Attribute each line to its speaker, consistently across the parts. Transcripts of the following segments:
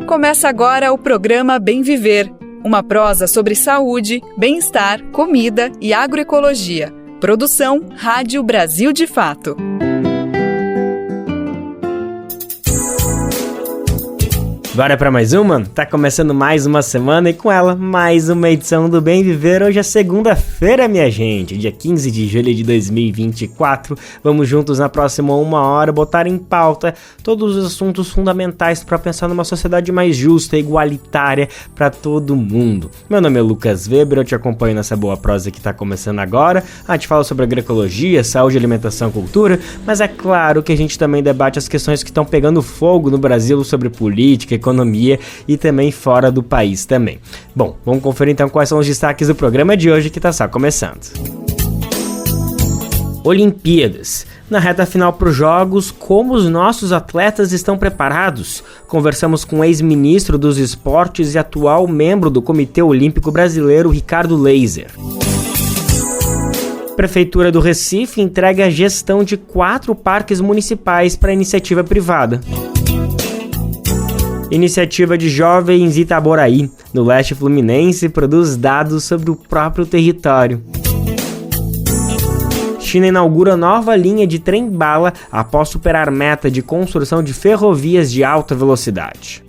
Speaker 1: Começa agora o programa Bem Viver, uma prosa sobre saúde, bem-estar, comida e agroecologia. Produção Rádio Brasil de Fato.
Speaker 2: Bora para mais uma? Tá começando mais uma semana e com ela mais uma edição do Bem Viver. Hoje é segunda-feira, minha gente, dia 15 de julho de 2024. Vamos juntos na próxima uma hora botar em pauta todos os assuntos fundamentais para pensar numa sociedade mais justa e igualitária para todo mundo. Meu nome é Lucas Weber, eu te acompanho nessa boa prosa que tá começando agora. A gente fala sobre agroecologia, saúde, alimentação, cultura, mas é claro que a gente também debate as questões que estão pegando fogo no Brasil sobre política, economia e também fora do país também. Bom, vamos conferir então quais são os destaques do programa de hoje que está só começando. Olimpíadas. Na reta final para os Jogos, como os nossos atletas estão preparados? Conversamos com o ex-ministro dos Esportes e atual membro do Comitê Olímpico Brasileiro, Ricardo Leyser. Prefeitura do Recife entrega a gestão de 4 parques municipais para iniciativa privada. Iniciativa de jovens Itaboraí, no leste fluminense, produz dados sobre o próprio território. China inaugura nova linha de trem-bala após superar meta de construção de ferrovias de alta velocidade.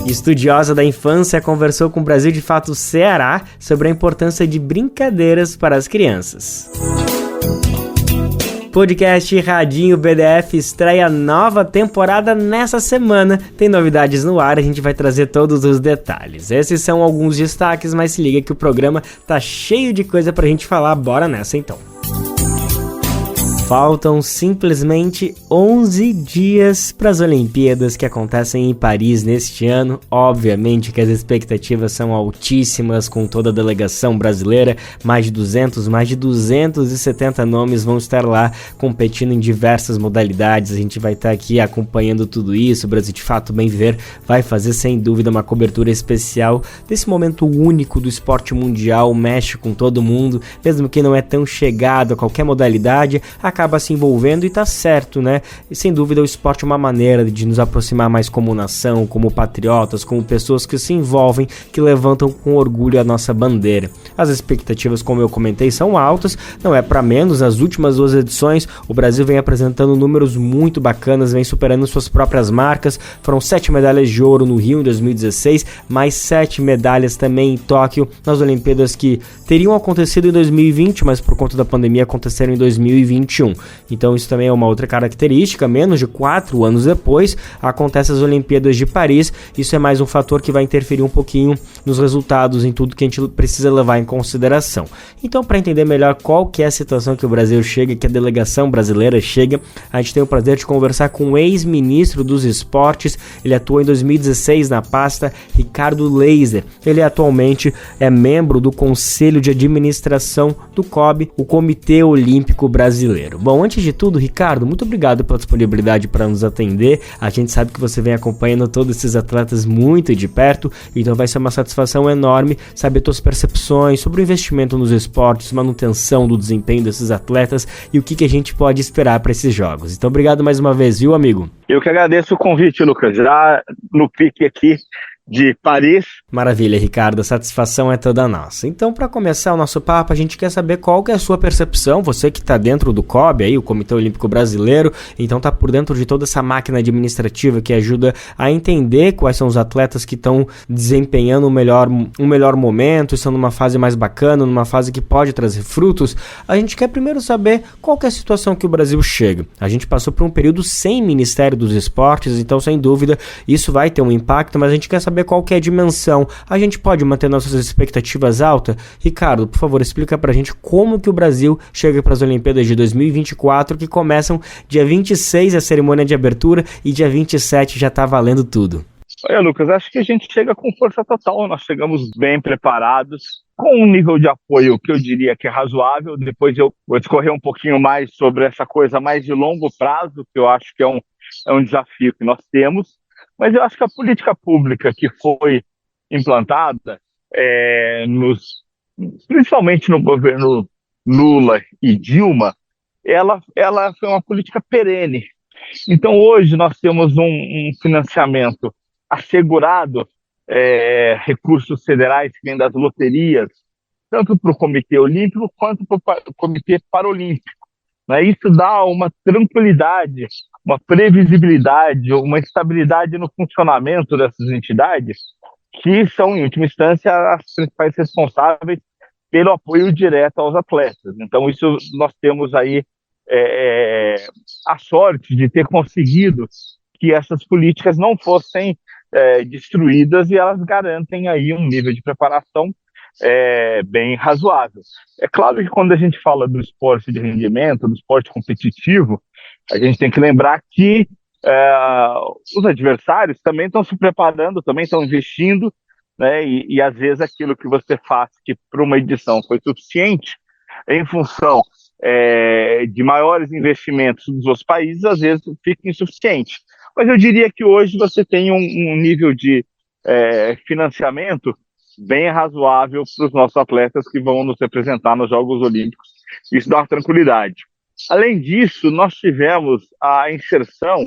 Speaker 2: Estudiosa da infância conversou com o Brasil de Fato Ceará sobre a importância de brincadeiras para as crianças. Podcast Radinho BDF estreia nova temporada nessa semana. Tem novidades no ar, a gente vai trazer todos os detalhes. Esses são alguns destaques, mas se liga que o programa tá cheio de coisa pra gente falar. Bora nessa então. Faltam simplesmente 11 dias para as Olimpíadas que acontecem em Paris neste ano. Obviamente que as expectativas são altíssimas com toda a delegação brasileira. Mais de 270 nomes vão estar lá competindo em diversas modalidades. A gente vai estar aqui acompanhando tudo isso. O Brasil de Fato Bem Viver vai fazer sem dúvida uma cobertura especial desse momento único do esporte mundial. Mexe com todo mundo, mesmo que não é tão chegado a qualquer modalidade, acaba se envolvendo e tá certo, né? E sem dúvida o esporte é uma maneira de nos aproximar mais como nação, como patriotas, como pessoas que se envolvem, que levantam com orgulho a nossa bandeira. As expectativas, como eu comentei, são altas, não é para menos. Nas últimas 2 edições, o Brasil vem apresentando números muito bacanas, vem superando suas próprias marcas. Foram 7 medalhas de ouro no Rio em 2016, mais 7 medalhas também em Tóquio, nas Olimpíadas que teriam acontecido em 2020, mas por conta da pandemia aconteceram em 2021. Então isso também é uma outra característica. Menos de 4 anos depois acontecem as Olimpíadas de Paris. Isso é mais um fator que vai interferir um pouquinho nos resultados, em tudo que a gente precisa levar em consideração. Então, para entender melhor qual que é a situação que o Brasil chega, que a delegação brasileira chega, a gente tem o prazer de conversar com o ex-ministro dos Esportes. Ele atuou em 2016 na pasta, Ricardo Leyser. Ele atualmente é membro do Conselho de Administração do COB, o Comitê Olímpico Brasileiro. Bom, antes de tudo, Ricardo, muito obrigado pela disponibilidade para nos atender. A gente sabe que você vem acompanhando todos esses atletas muito de perto, então vai ser uma satisfação enorme saber suas percepções sobre o investimento nos esportes, manutenção do desempenho desses atletas e o que a gente pode esperar para esses jogos. Então, obrigado mais uma vez, viu, amigo?
Speaker 3: Eu que agradeço o convite, Lucas, já no pique aqui de Paris.
Speaker 2: Maravilha, Ricardo, a satisfação é toda nossa. Então, para começar o nosso papo, a gente quer saber qual que é a sua percepção, você que está dentro do COB, aí, o Comitê Olímpico Brasileiro, então está por dentro de toda essa máquina administrativa que ajuda a entender quais são os atletas que estão desempenhando um melhor momento, estão numa fase mais bacana, numa fase que pode trazer frutos. A gente quer primeiro saber qual que é a situação que o Brasil chega. A gente passou por um período sem Ministério dos Esportes, então, sem dúvida, isso vai ter um impacto, mas a gente quer saber qual que é a dimensão. A gente pode manter nossas expectativas altas? Ricardo, por favor, explica pra gente como que o Brasil chega para as Olimpíadas de 2024, que começam dia 26 a cerimônia de abertura e dia 27 já tá valendo tudo.
Speaker 3: Olha, Lucas, acho que a gente chega com força total, nós chegamos bem preparados, com um nível de apoio que eu diria que é razoável. Depois eu vou discorrer um pouquinho mais sobre essa coisa mais de longo prazo, que eu acho que é um desafio que nós temos. Mas eu acho que a política pública que foi implantada, principalmente no governo Lula e Dilma, ela foi uma política perene. Então, hoje, nós temos um financiamento assegurado, recursos federais que vêm das loterias, tanto para o Comitê Olímpico quanto para o Comitê Paralímpico, né? Isso dá uma tranquilidade, uma previsibilidade, uma estabilidade no funcionamento dessas entidades, que são, em última instância, as principais responsáveis pelo apoio direto aos atletas. Então, isso nós temos aí a sorte de ter conseguido que essas políticas não fossem destruídas, e elas garantem aí um nível de preparação bem razoável. É claro que quando a gente fala do esporte de rendimento, do esporte competitivo, a gente tem que lembrar que os adversários também estão se preparando, também estão investindo, né? E às vezes aquilo que você faz, que para uma edição foi suficiente, em função de maiores investimentos dos outros países, às vezes fica insuficiente. Mas eu diria que hoje você tem um nível de financiamento bem razoável para os nossos atletas que vão nos representar nos Jogos Olímpicos. Isso dá uma tranquilidade. Além disso, nós tivemos a inserção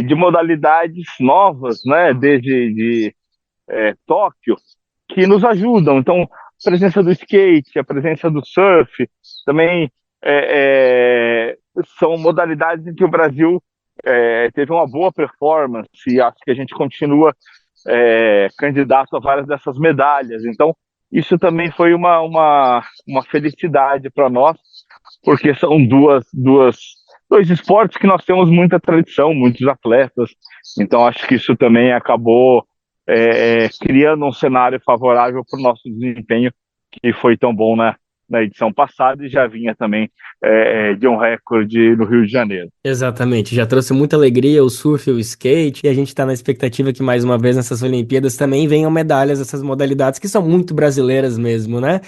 Speaker 3: de modalidades novas, né, desde Tóquio, que nos ajudam. Então, a presença do skate, a presença do surf, também são modalidades em que o Brasil teve uma boa performance, e acho que a gente continua candidato a várias dessas medalhas. Então, isso também foi uma felicidade para nós, porque são dois esportes que nós temos muita tradição, muitos atletas. Então, acho que isso também acabou criando um cenário favorável para o nosso desempenho, que foi tão bom na edição passada, e já vinha também de um recorde no Rio de Janeiro.
Speaker 2: Exatamente, já trouxe muita alegria o surf e o skate, e a gente está na expectativa que mais uma vez nessas Olimpíadas também venham medalhas dessas modalidades que são muito brasileiras mesmo, né?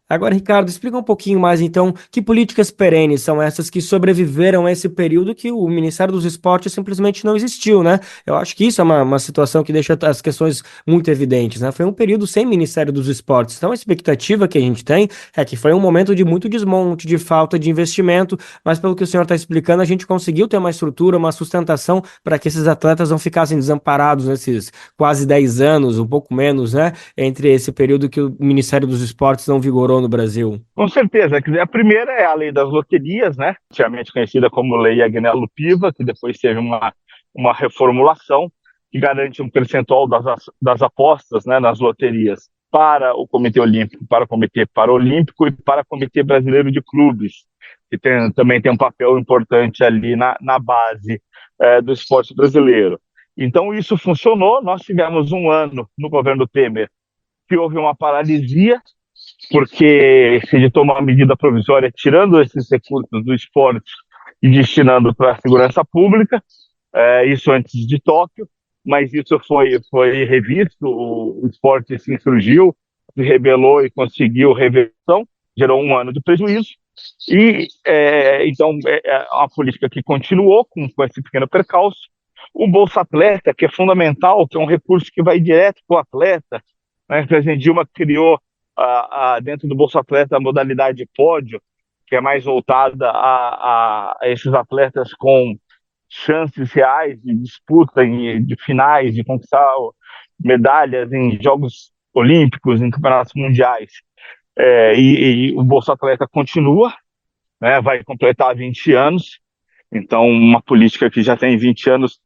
Speaker 2: Agora, Ricardo, explica um pouquinho mais, então, que políticas perenes são essas que sobreviveram a esse período que o Ministério dos Esportes simplesmente não existiu, né? Eu acho que isso é uma situação que deixa as questões muito evidentes, né? Foi um período sem Ministério dos Esportes, então a expectativa que a gente tem é que foi um momento de muito desmonte, de falta de investimento, mas pelo que o senhor está explicando, a gente conseguiu ter uma estrutura, uma sustentação para que esses atletas não ficassem desamparados nesses quase 10 anos, um pouco menos, né? Entre esse período que o Ministério dos Esportes não vigorou no Brasil.
Speaker 3: Com certeza. A primeira é a lei das loterias, né? Antigamente conhecida como Lei Agnello-Piva, que depois teve uma reformulação que garante um percentual das apostas, né, nas loterias para o Comitê Olímpico, para o Comitê Paralímpico e para o Comitê Brasileiro de Clubes, que também tem um papel importante ali na base do esporte brasileiro. Então, isso funcionou. Nós tivemos um ano no governo Temer que houve uma paralisia, porque se editou uma medida provisória tirando esses recursos do esporte e destinando para a segurança pública, isso antes de Tóquio, mas isso foi revisto, o esporte se insurgiu, se rebelou e conseguiu reversão, gerou um ano de prejuízo, e então é uma política que continuou com esse pequeno percalço. O Bolsa Atleta, que é fundamental, que é um recurso que vai direto para o atleta, né? A presidente Dilma criou dentro do Bolsa Atleta a modalidade pódio, que é mais voltada a esses atletas com chances reais de disputa de finais, de conquistar medalhas em Jogos Olímpicos, em campeonatos mundiais. E o Bolsa Atleta continua, né, vai completar 20 anos, então uma política que já tem 20 anos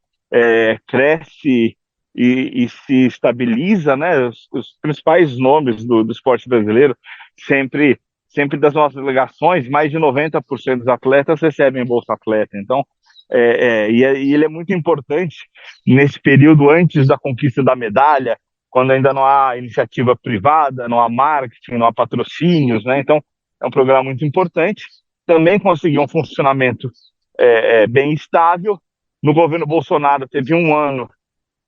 Speaker 3: cresce e se estabiliza, né? Os principais nomes do esporte brasileiro, sempre das nossas delegações, mais de 90% dos atletas recebem Bolsa Atleta. Então, e ele é muito importante nesse período antes da conquista da medalha, quando ainda não há iniciativa privada, não há marketing, não há patrocínios, né? Então, é um programa muito importante. Também conseguiu um funcionamento bem estável. No governo Bolsonaro teve um ano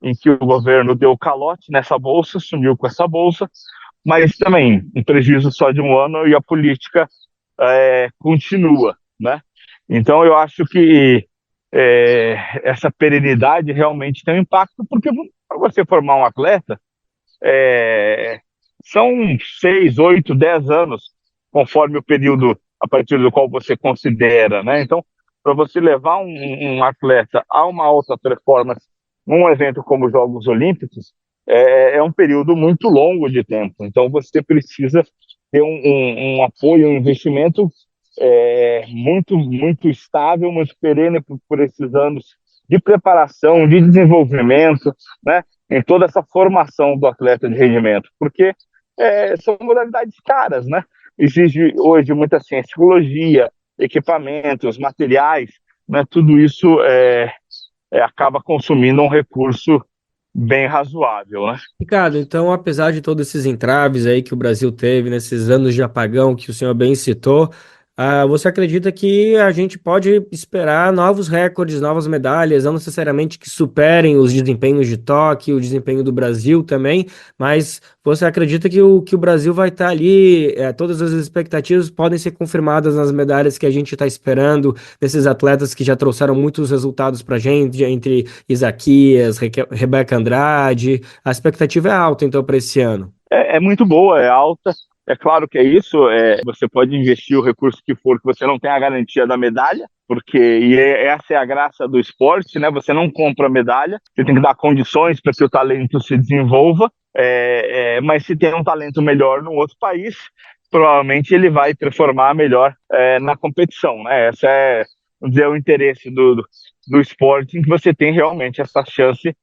Speaker 3: em que o governo deu calote nessa bolsa, sumiu com essa bolsa, mas também um prejuízo só de um ano, e a política continua, né? Então eu acho que essa perenidade realmente tem um impacto, porque para você formar um atleta, são 6, 8, 10 anos, conforme o período a partir do qual você considera, né? Então, para você levar um atleta a uma alta performance num evento como os Jogos Olímpicos, é um período muito longo de tempo. Então, você precisa ter um apoio, um investimento muito estável, muito perene por esses anos de preparação, de desenvolvimento, né, em toda essa formação do atleta de rendimento, porque são modalidades caras, né? Exige hoje muita ciência, psicologia, equipamentos, materiais, né? Tudo isso acaba consumindo um recurso bem razoável, né?
Speaker 2: Ricardo, então, apesar de todos esses entraves aí que o Brasil teve nesses anos de apagão que o senhor bem citou, você acredita que a gente pode esperar novos recordes, novas medalhas, não necessariamente que superem os desempenhos de Tóquio, o desempenho do Brasil também, mas você acredita que o Brasil vai estar ali, todas as expectativas podem ser confirmadas nas medalhas que a gente está esperando, desses atletas que já trouxeram muitos resultados para a gente, entre Isaquias, Rebeca Andrade, a expectativa é alta então para esse ano.
Speaker 3: É muito boa, é alta. É claro que é isso, você pode investir o recurso que for, que você não tem a garantia da medalha, porque essa é a graça do esporte, né? Você não compra medalha, você tem que dar condições para que o talento se desenvolva, mas se tem um talento melhor num outro país, provavelmente ele vai performar melhor na competição, né? Esse é, vamos dizer, o interesse do esporte, em que você tem realmente essa chance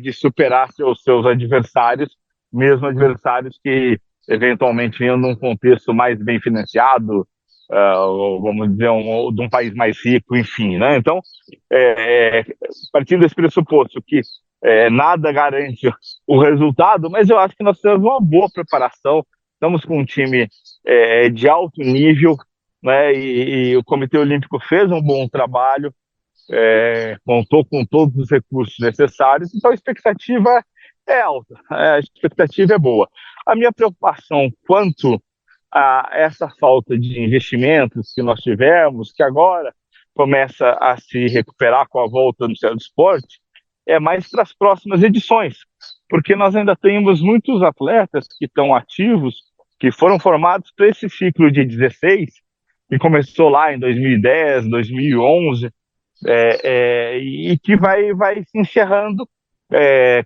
Speaker 3: de superar seus adversários, mesmo adversários que eventualmente vinham num contexto mais bem financiado, ou, vamos dizer, de um país mais rico, enfim, né? Então, partindo desse pressuposto que nada garante o resultado, mas eu acho que nós temos uma boa preparação, estamos com um time de alto nível, né? E o Comitê Olímpico fez um bom trabalho, contou com todos os recursos necessários, então a expectativa é alta, a expectativa é boa. A minha preocupação quanto a essa falta de investimentos que nós tivemos, que agora começa a se recuperar com a volta do Ministério do Esporte, é mais para as próximas edições, porque nós ainda temos muitos atletas que estão ativos, que foram formados para esse ciclo de 16, que começou lá em 2010, 2011, e que vai se encerrando.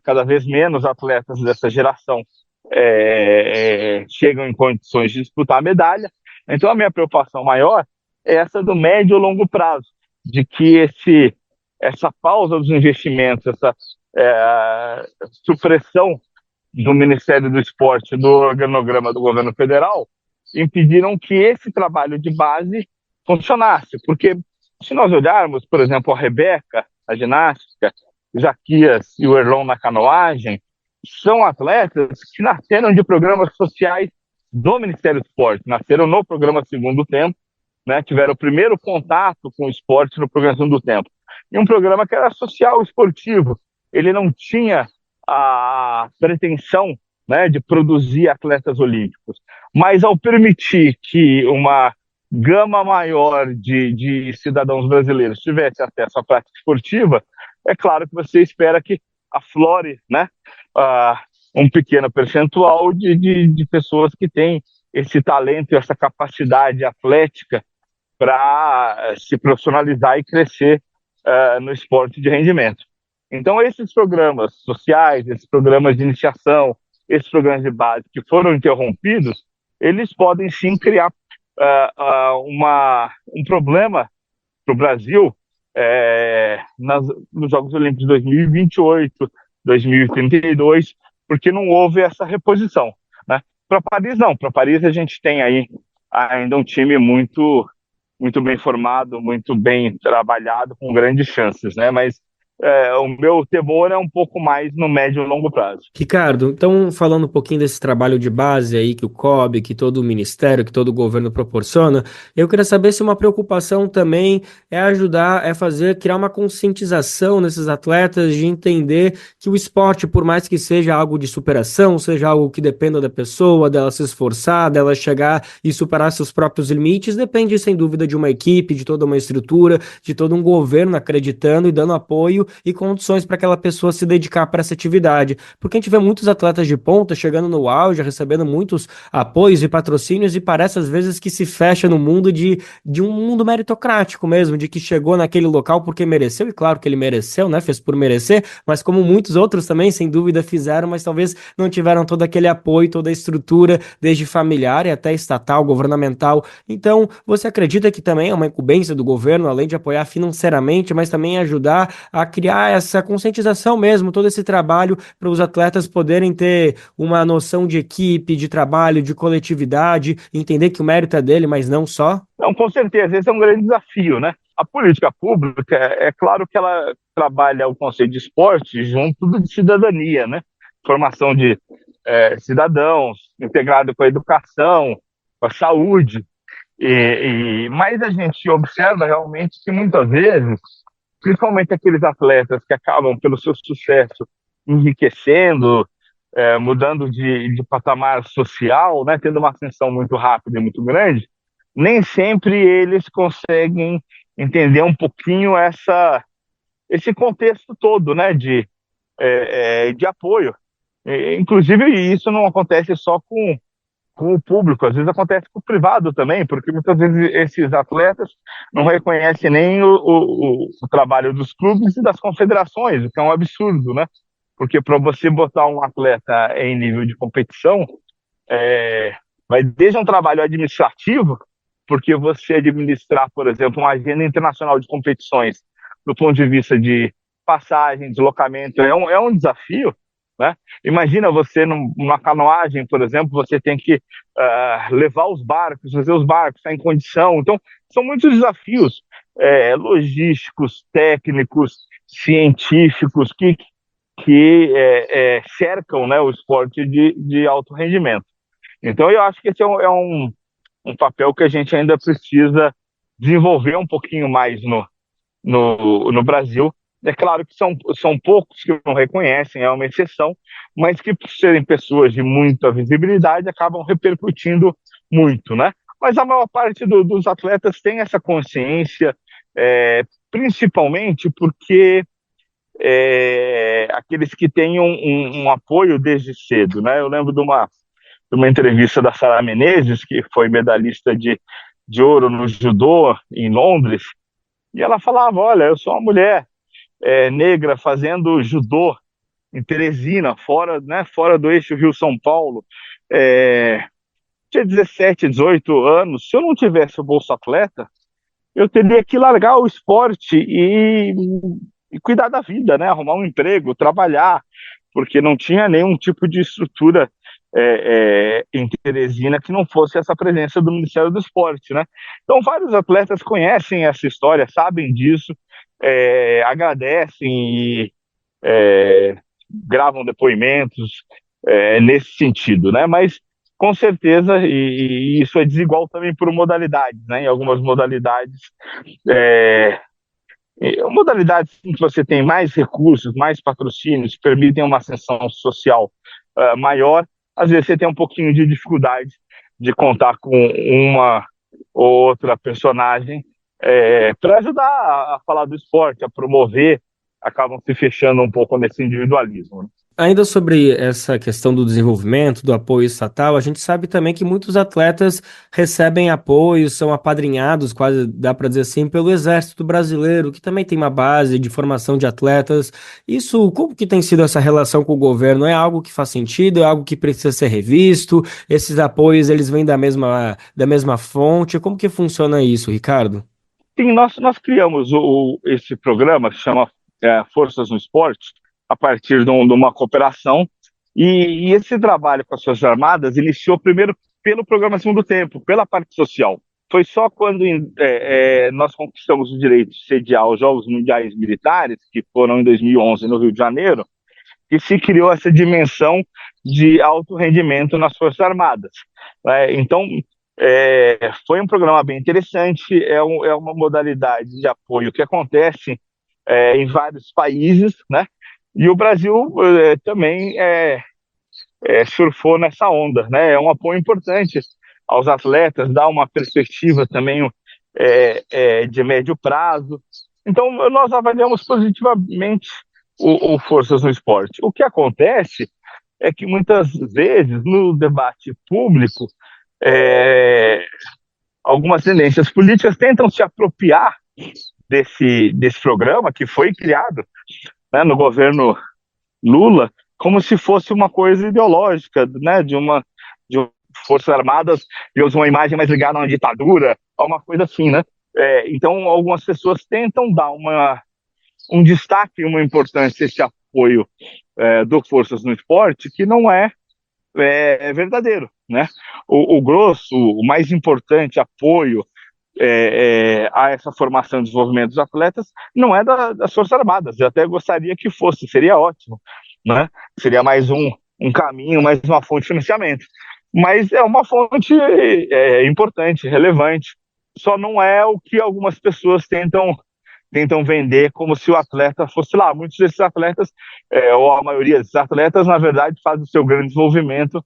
Speaker 3: Cada vez menos atletas dessa geração chegam em condições de disputar a medalha. Então a minha preocupação maior é essa do médio e longo prazo, de que essa pausa dos investimentos, essa supressão do Ministério do Esporte, do organograma do governo federal, impediram que esse trabalho de base funcionasse, porque se nós olharmos, por exemplo, a Rebeca, a ginástica, Isaquias e o Erlon na canoagem, são atletas que nasceram de programas sociais do Ministério do Esporte, nasceram no programa Segundo Tempo, né, tiveram o primeiro contato com o esporte no programa Segundo Tempo. E um programa que era social esportivo, ele não tinha a pretensão, né, de produzir atletas olímpicos, mas ao permitir que uma gama maior de cidadãos brasileiros tivesse acesso à prática esportiva, é claro que você espera que aflore, né, um pequeno percentual de pessoas que têm esse talento e essa capacidade atlética para se profissionalizar e crescer no esporte de rendimento. Então, esses programas sociais, esses programas de iniciação, esses programas de base que foram interrompidos, eles podem sim criar um problema para o Brasil nos Jogos Olímpicos de 2028, 2032, porque não houve essa reposição, né? Para Paris, não. Para Paris, a gente tem aí ainda um time muito bem formado, muito bem trabalhado, com grandes chances, né? Mas o meu temor é um pouco mais no médio e longo prazo.
Speaker 2: Ricardo, então falando um pouquinho desse trabalho de base aí que o COB, que todo o ministério, que todo o governo proporciona, eu queria saber se uma preocupação também é ajudar, criar uma conscientização nesses atletas de entender que o esporte, por mais que seja algo de superação, seja algo que dependa da pessoa, dela se esforçar, dela chegar e superar seus próprios limites, depende sem dúvida de uma equipe, de toda uma estrutura, de todo um governo acreditando e dando apoio e condições para aquela pessoa se dedicar para essa atividade. Porque a gente vê muitos atletas de ponta chegando no auge, recebendo muitos apoios e patrocínios, e parece às vezes que se fecha no mundo de um mundo meritocrático mesmo, de que chegou naquele local porque mereceu, e claro que ele mereceu, né? Fez por merecer, mas como muitos outros também, sem dúvida, fizeram, mas talvez não tiveram todo aquele apoio, toda a estrutura, desde familiar e até estatal, governamental. Então, você acredita que também é uma incumbência do governo, além de apoiar financeiramente, mas também ajudar a criar essa conscientização mesmo, todo esse trabalho para os atletas poderem ter uma noção de equipe, de trabalho, de coletividade, entender que o mérito é dele, mas não só?
Speaker 3: Não, com certeza, esse é um grande desafio, né? A política pública, é claro que ela trabalha o conceito de esporte junto de cidadania, né? Formação de cidadãos, integrado com a educação, com a saúde. Mas a gente observa realmente que muitas vezes, principalmente aqueles atletas que acabam, pelo seu sucesso, enriquecendo, mudando de patamar social, né, tendo uma ascensão muito rápida e muito grande, nem sempre eles conseguem entender um pouquinho esse contexto todo, né, de apoio. Inclusive, isso não acontece só com o público, às vezes acontece com o privado também, porque muitas vezes esses atletas não reconhecem nem o trabalho dos clubes e das confederações, o que é um absurdo, né? Porque para você botar um atleta em nível de competição, vai desde um trabalho administrativo, porque você administrar, por exemplo, uma agenda internacional de competições, do ponto de vista de passagem, deslocamento, é um desafio, né? Imagina você numa canoagem, por exemplo, você tem que levar os barcos, fazer os barcos, estar em condição. Então, são muitos desafios logísticos, técnicos, científicos que cercam, né, o esporte de alto rendimento. Então, eu acho que esse é um papel que a gente ainda precisa desenvolver um pouquinho mais no Brasil. É claro que são poucos que não reconhecem, é uma exceção, mas que, por serem pessoas de muita visibilidade, acabam repercutindo muito, né? Mas a maior parte dos atletas tem essa consciência, principalmente porque aqueles que têm um apoio desde cedo, né? Eu lembro de uma entrevista da Sara Menezes, que foi medalhista de ouro no judô em Londres, e ela falava: olha, eu sou uma mulher negra fazendo judô em Teresina, fora do eixo Rio-São Paulo, tinha 17, 18 anos. Se eu não tivesse o Bolsa Atleta, eu teria que largar o esporte e cuidar da vida, né? Arrumar um emprego, trabalhar, porque não tinha nenhum tipo de estrutura em Teresina que não fosse essa presença do Ministério do Esporte, né? Então, vários atletas conhecem essa história, sabem disso, agradecem e gravam depoimentos nesse sentido, né? Mas, com certeza, e isso é desigual também por modalidades, né? Em algumas modalidades em que você tem mais recursos, mais patrocínios, permitem uma ascensão social maior, às vezes você tem um pouquinho de dificuldade de contar com uma ou outra personagem para ajudar a falar do esporte, a promover, acabam se fechando um pouco nesse individualismo, né?
Speaker 2: Ainda sobre essa questão do desenvolvimento, do apoio estatal, a gente sabe também que muitos atletas recebem apoio, são apadrinhados, quase dá para dizer assim, pelo Exército Brasileiro, que também tem uma base de formação de atletas. Isso, como que tem sido essa relação com o governo? É algo que faz sentido? É algo que precisa ser revisto? Esses apoios, eles vêm da mesma fonte? Como que funciona isso, Ricardo?
Speaker 3: Sim, nós criamos esse programa que se chama Forças no Esporte, a partir de uma cooperação, e esse trabalho com as Forças Armadas iniciou primeiro pelo programa Segundo Tempo, pela parte social. Foi só quando nós conquistamos o direito de sediar os Jogos Mundiais Militares, que foram em 2011 no Rio de Janeiro, que se criou essa dimensão de alto rendimento nas Forças Armadas. Então, foi um programa bem interessante, é uma modalidade de apoio que acontece em vários países, né? E o Brasil também surfou nessa onda, né? É um apoio importante aos atletas, dá uma perspectiva também de médio prazo. Então, nós avaliamos positivamente o Forças no Esporte. O que acontece é que muitas vezes no debate público, algumas tendências políticas tentam se apropriar desse programa que foi criado, né, no governo Lula, como se fosse uma coisa ideológica, né, de Forças Armadas, e usam uma imagem mais ligada a uma ditadura, a uma coisa assim, né? Então, algumas pessoas tentam dar um destaque, uma importância, esse apoio do Forças no Esporte, que não é verdadeiro, né? O grosso, o mais importante apoio a essa formação e desenvolvimento dos atletas não é das Forças Armadas. Eu até gostaria que fosse, seria ótimo, né? Seria mais um caminho, mais uma fonte de financiamento. Mas é uma fonte importante, relevante. Só não é o que algumas pessoas tentam vender como se o atleta fosse lá. Muitos desses atletas, ou a maioria desses atletas, na verdade, fazem o seu grande desenvolvimento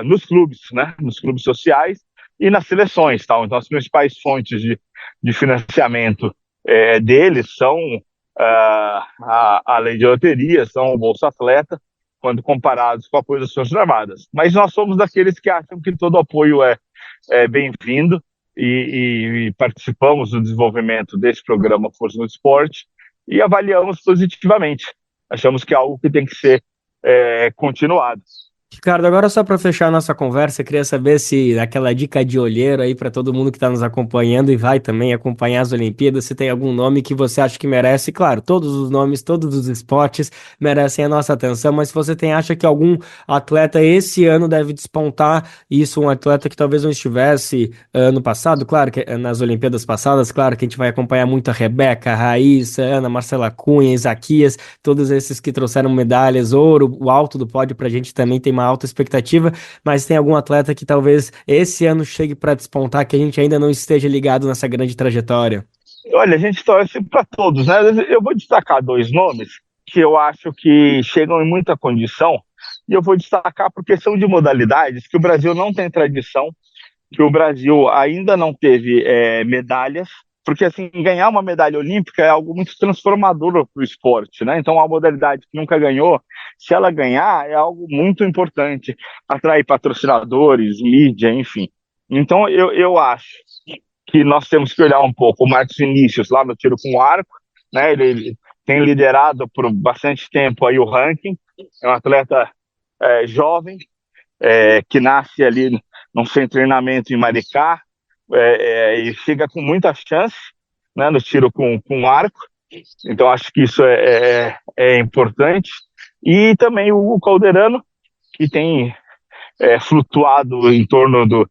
Speaker 3: nos clubes, né? Nos clubes sociais e nas seleções. Tal. Então, as principais fontes de financiamento deles são a lei de loteria, são o Bolsa Atleta, quando comparados com o apoio das Forças Armadas. Mas nós somos daqueles que acham que todo apoio é bem-vindo e participamos do desenvolvimento desse programa Força no Esporte e avaliamos positivamente. Achamos que é algo que tem que ser continuado.
Speaker 2: Ricardo, agora só para fechar a nossa conversa, eu queria saber se aquela dica de olheiro aí para todo mundo que está nos acompanhando e vai também acompanhar as Olimpíadas, se tem algum nome que você acha que merece. Claro, todos os nomes, todos os esportes merecem a nossa atenção, mas se você acha que algum atleta esse ano deve despontar, isso, um atleta que talvez não estivesse ano passado, claro, que nas Olimpíadas passadas, claro que a gente vai acompanhar muito a Rebeca, a Raíssa, a Ana Marcela Cunha, Isaquias, todos esses que trouxeram medalhas, ouro, o alto do pódio para a gente também tem uma alta expectativa, mas tem algum atleta que talvez esse ano chegue para despontar, que a gente ainda não esteja ligado nessa grande trajetória?
Speaker 3: Olha, a gente torce para todos, né? Eu vou destacar 2 nomes que eu acho que chegam em muita condição, e eu vou destacar porque são de modalidades que o Brasil não tem tradição, que o Brasil ainda não teve medalhas, porque assim, ganhar uma medalha olímpica é algo muito transformador para o esporte, né? Então, a modalidade que nunca ganhou, se ela ganhar, é algo muito importante, atrair patrocinadores, mídia, enfim. Então, eu acho que nós temos que olhar um pouco o Marcos Vinícius lá no tiro com arco, né? Ele tem liderado por bastante tempo aí o ranking, é um atleta jovem, que nasce ali num centro de treinamento em Maricá, e chega com muita chance, né, no tiro com arco. Então acho que isso é importante. E também o Hugo Calderano, que tem flutuado em torno do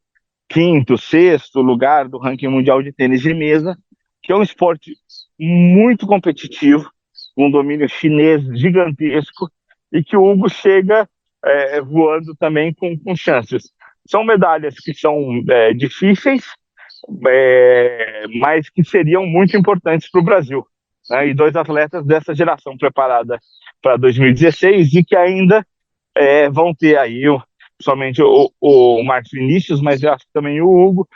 Speaker 3: 5º, 6º lugar do ranking mundial de tênis de mesa, que é um esporte muito competitivo, com um domínio chinês gigantesco, e que o Hugo chega voando também com chances. São medalhas que são difíceis, mas que seriam muito importantes para o Brasil, né? E 2 atletas dessa geração preparada para 2016 e que ainda vão ter aí somente o Marcos Vinícius, mas eu acho que também o Hugo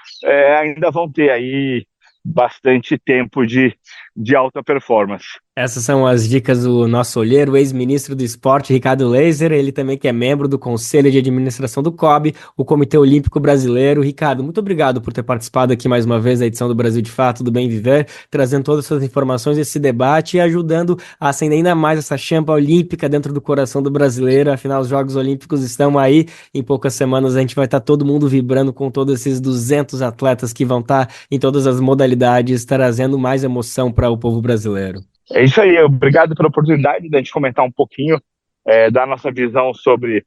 Speaker 3: ainda vão ter aí bastante tempo de alta performance.
Speaker 2: Essas são as dicas do nosso olheiro, ex-ministro do Esporte, Ricardo Laser, ele também que é membro do Conselho de Administração do COB, o Comitê Olímpico Brasileiro. Ricardo, muito obrigado por ter participado aqui mais uma vez da edição do Brasil de Fato, do Bem Viver, trazendo todas essas informações, esse debate e ajudando a acender ainda mais essa chama olímpica dentro do coração do brasileiro. Afinal, os Jogos Olímpicos estão aí, em poucas semanas a gente vai estar todo mundo vibrando com todos esses 200 atletas que vão estar em todas as modalidades, trazendo mais emoção para o povo brasileiro.
Speaker 3: É isso aí, obrigado pela oportunidade de a gente comentar um pouquinho da nossa visão sobre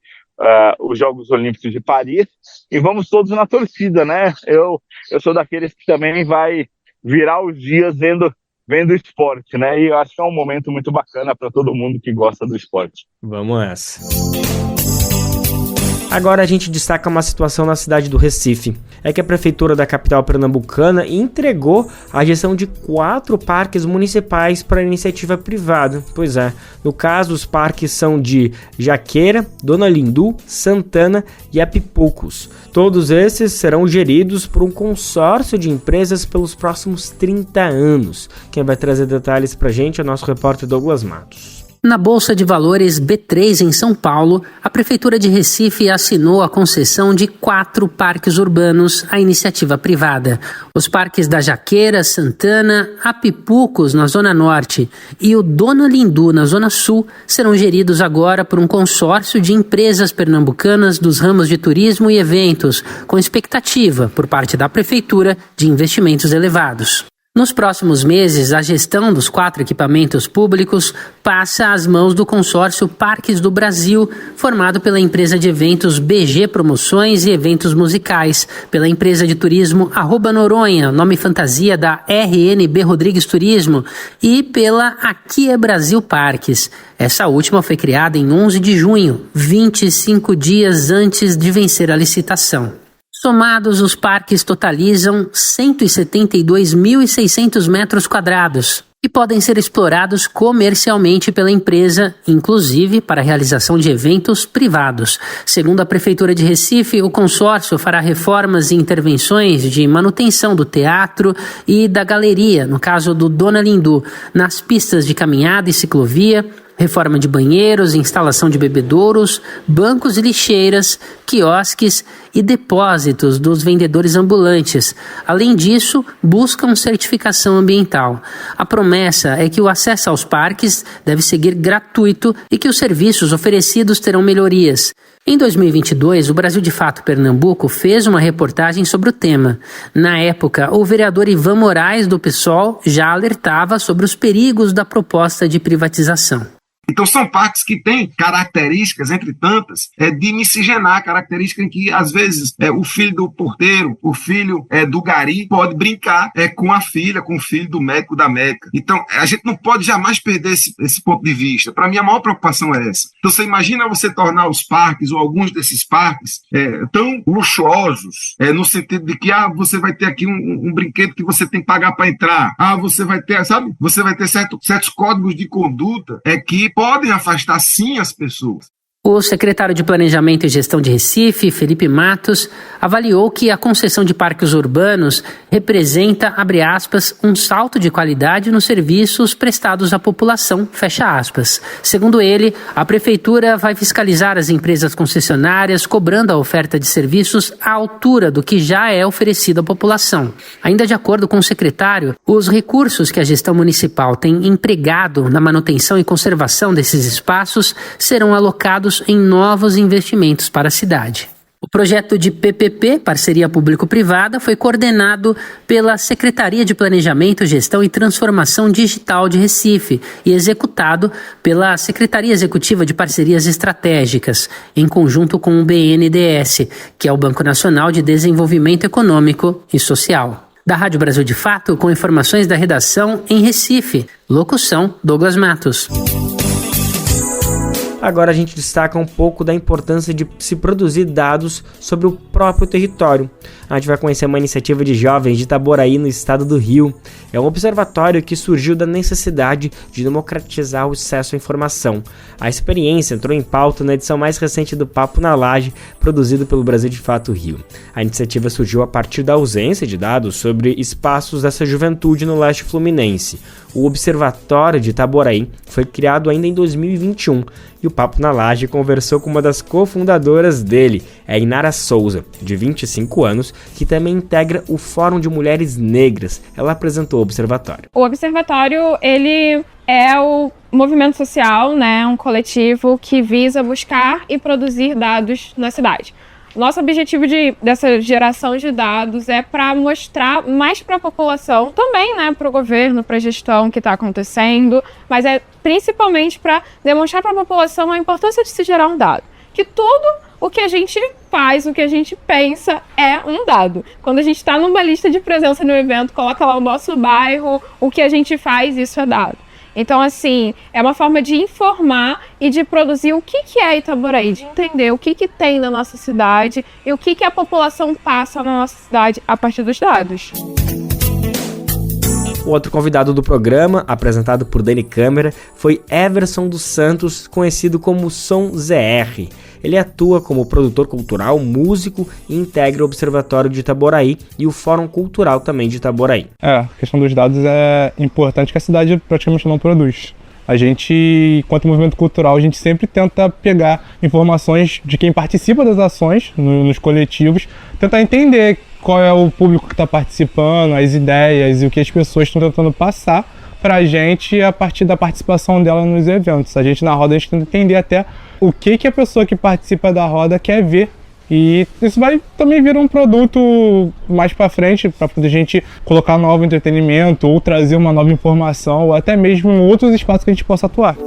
Speaker 3: os Jogos Olímpicos de Paris, e vamos todos na torcida, né? Eu sou daqueles que também vai virar os dias vendo o esporte, né? E eu acho que é um momento muito bacana para todo mundo que gosta do esporte.
Speaker 2: Vamos nessa. Agora a gente destaca uma situação na cidade do Recife. É que a prefeitura da capital pernambucana entregou a gestão de 4 parques municipais para iniciativa privada. Pois é, no caso os parques são de Jaqueira, Dona Lindu, Santana e Apipucos. Todos esses serão geridos por um consórcio de empresas pelos próximos 30 anos. Quem vai trazer detalhes pra gente é o nosso repórter Douglas Matos.
Speaker 4: Na Bolsa de Valores B3 em São Paulo, a Prefeitura de Recife assinou a concessão de 4 parques urbanos à iniciativa privada. Os parques da Jaqueira, Santana, Apipucos, na Zona Norte, e o Dona Lindu, na Zona Sul, serão geridos agora por um consórcio de empresas pernambucanas dos ramos de turismo e eventos, com expectativa, por parte da Prefeitura, de investimentos elevados. Nos próximos meses, a gestão dos 4 equipamentos públicos passa às mãos do consórcio Parques do Brasil, formado pela empresa de eventos BG Promoções e Eventos Musicais, pela empresa de turismo @Noronha, nome fantasia da RNB Rodrigues Turismo, e pela Aqui é Brasil Parques. Essa última foi criada em 11 de junho, 25 dias antes de vencer a licitação. Somados, os parques totalizam 172.600 metros quadrados e podem ser explorados comercialmente pela empresa, inclusive para a realização de eventos privados. Segundo a Prefeitura de Recife, o consórcio fará reformas e intervenções de manutenção do teatro e da galeria, no caso do Dona Lindu, nas pistas de caminhada e ciclovia, reforma de banheiros, instalação de bebedouros, bancos e lixeiras, quiosques e depósitos dos vendedores ambulantes. Além disso, buscam certificação ambiental. A promessa é que o acesso aos parques deve seguir gratuito e que os serviços oferecidos terão melhorias. Em 2022, o Brasil de Fato Pernambuco fez uma reportagem sobre o tema. Na época, o vereador Ivan Moraes, do PSOL, já alertava sobre os perigos da proposta de privatização.
Speaker 5: Então são parques que têm características, entre tantas, de miscigenar, características em que, às vezes, o filho do porteiro, o filho do gari, pode brincar com a filha, com o filho do médico da médica. Então, a gente não pode jamais perder esse ponto de vista. Para mim, a maior preocupação é essa. Então, você imagina você tornar os parques, ou alguns desses parques, tão luxuosos, no sentido de que, você vai ter aqui um brinquedo que você tem que pagar para entrar. Você vai ter, sabe? Você vai ter certos códigos de conduta que podem afastar, sim, as pessoas.
Speaker 4: O secretário de Planejamento e Gestão de Recife, Felipe Matos, avaliou que a concessão de parques urbanos representa, abre aspas, um salto de qualidade nos serviços prestados à população, fecha aspas. Segundo ele, a Prefeitura vai fiscalizar as empresas concessionárias, cobrando a oferta de serviços à altura do que já é oferecido à população. Ainda de acordo com o secretário, os recursos que a gestão municipal tem empregado na manutenção e conservação desses espaços serão alocados em novos investimentos para a cidade. O projeto de PPP, Parceria Público-Privada, foi coordenado pela Secretaria de Planejamento, Gestão e Transformação Digital de Recife e executado pela Secretaria Executiva de Parcerias Estratégicas, em conjunto com o BNDES, que é o Banco Nacional de Desenvolvimento Econômico e Social. Da Rádio Brasil de Fato, com informações da redação em Recife. Locução, Douglas Matos.
Speaker 2: Agora a gente destaca um pouco da importância de se produzir dados sobre o próprio território. A gente vai conhecer uma iniciativa de jovens de Itaboraí, no estado do Rio. É um observatório que surgiu da necessidade de democratizar o acesso à informação. A experiência entrou em pauta na edição mais recente do Papo na Laje, produzido pelo Brasil de Fato Rio. A iniciativa surgiu a partir da ausência de dados sobre espaços dessa juventude no leste fluminense. O Observatório de Itaboraí foi criado ainda em 2021 e o Papo na Laje conversou com uma das cofundadoras dele, a Inara Souza, de 25 anos, que também integra o Fórum de Mulheres Negras. Ela apresentou o Observatório.
Speaker 6: O Observatório, ele é o movimento social, né, um coletivo que visa buscar e produzir dados na cidade. Nosso objetivo dessa geração de dados é para mostrar mais para a população, também, né, para o governo, para a gestão que está acontecendo, mas é principalmente para demonstrar para a população a importância de se gerar um dado. Que tudo o que a gente faz, o que a gente pensa é um dado. Quando a gente está numa lista de presença no evento, coloca lá o nosso bairro, o que a gente faz, isso é dado. Então, assim, é uma forma de informar e de produzir o que é Itaboraí, de entender o que tem na nossa cidade e o que a população passa na nossa cidade a partir dos dados.
Speaker 2: O outro convidado do programa, apresentado por Dani Câmara, foi Everson dos Santos, conhecido como Som ZR. Ele atua como produtor cultural, músico e integra o Observatório de Itaboraí e o Fórum Cultural também de Itaboraí.
Speaker 7: A questão dos dados é importante, que a cidade praticamente não produz. A gente, enquanto movimento cultural, a gente sempre tenta pegar informações de quem participa das ações nos coletivos, tentar entender qual é o público que está participando, as ideias e o que as pessoas estão tentando passar para a gente a partir da participação dela nos eventos. A gente na roda, a gente tenta entender até o que a pessoa que participa da roda quer ver. E isso vai também virar um produto mais para frente, para poder a gente colocar novo entretenimento ou trazer uma nova informação ou até mesmo em outros espaços que a gente possa atuar.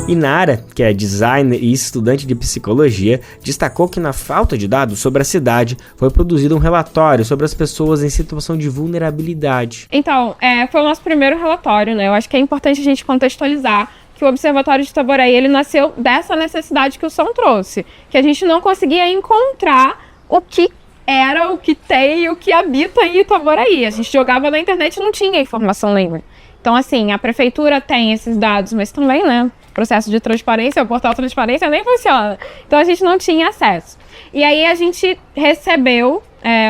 Speaker 2: Inara, que é designer e estudante de psicologia, destacou que na falta de dados sobre a cidade foi produzido um relatório sobre as pessoas em situação de vulnerabilidade.
Speaker 6: Então, foi o nosso primeiro relatório, né? Eu acho que é importante a gente contextualizar que o Observatório de Itaboraí, ele nasceu dessa necessidade que o Som trouxe, que a gente não conseguia encontrar o que era, o que tem e o que habita em Itaboraí. A gente jogava na internet e não tinha informação nenhuma. Então, assim, a prefeitura tem esses dados, mas também, né, o processo de transparência, o portal transparência nem funciona. Então, a gente não tinha acesso. E aí, a gente recebeu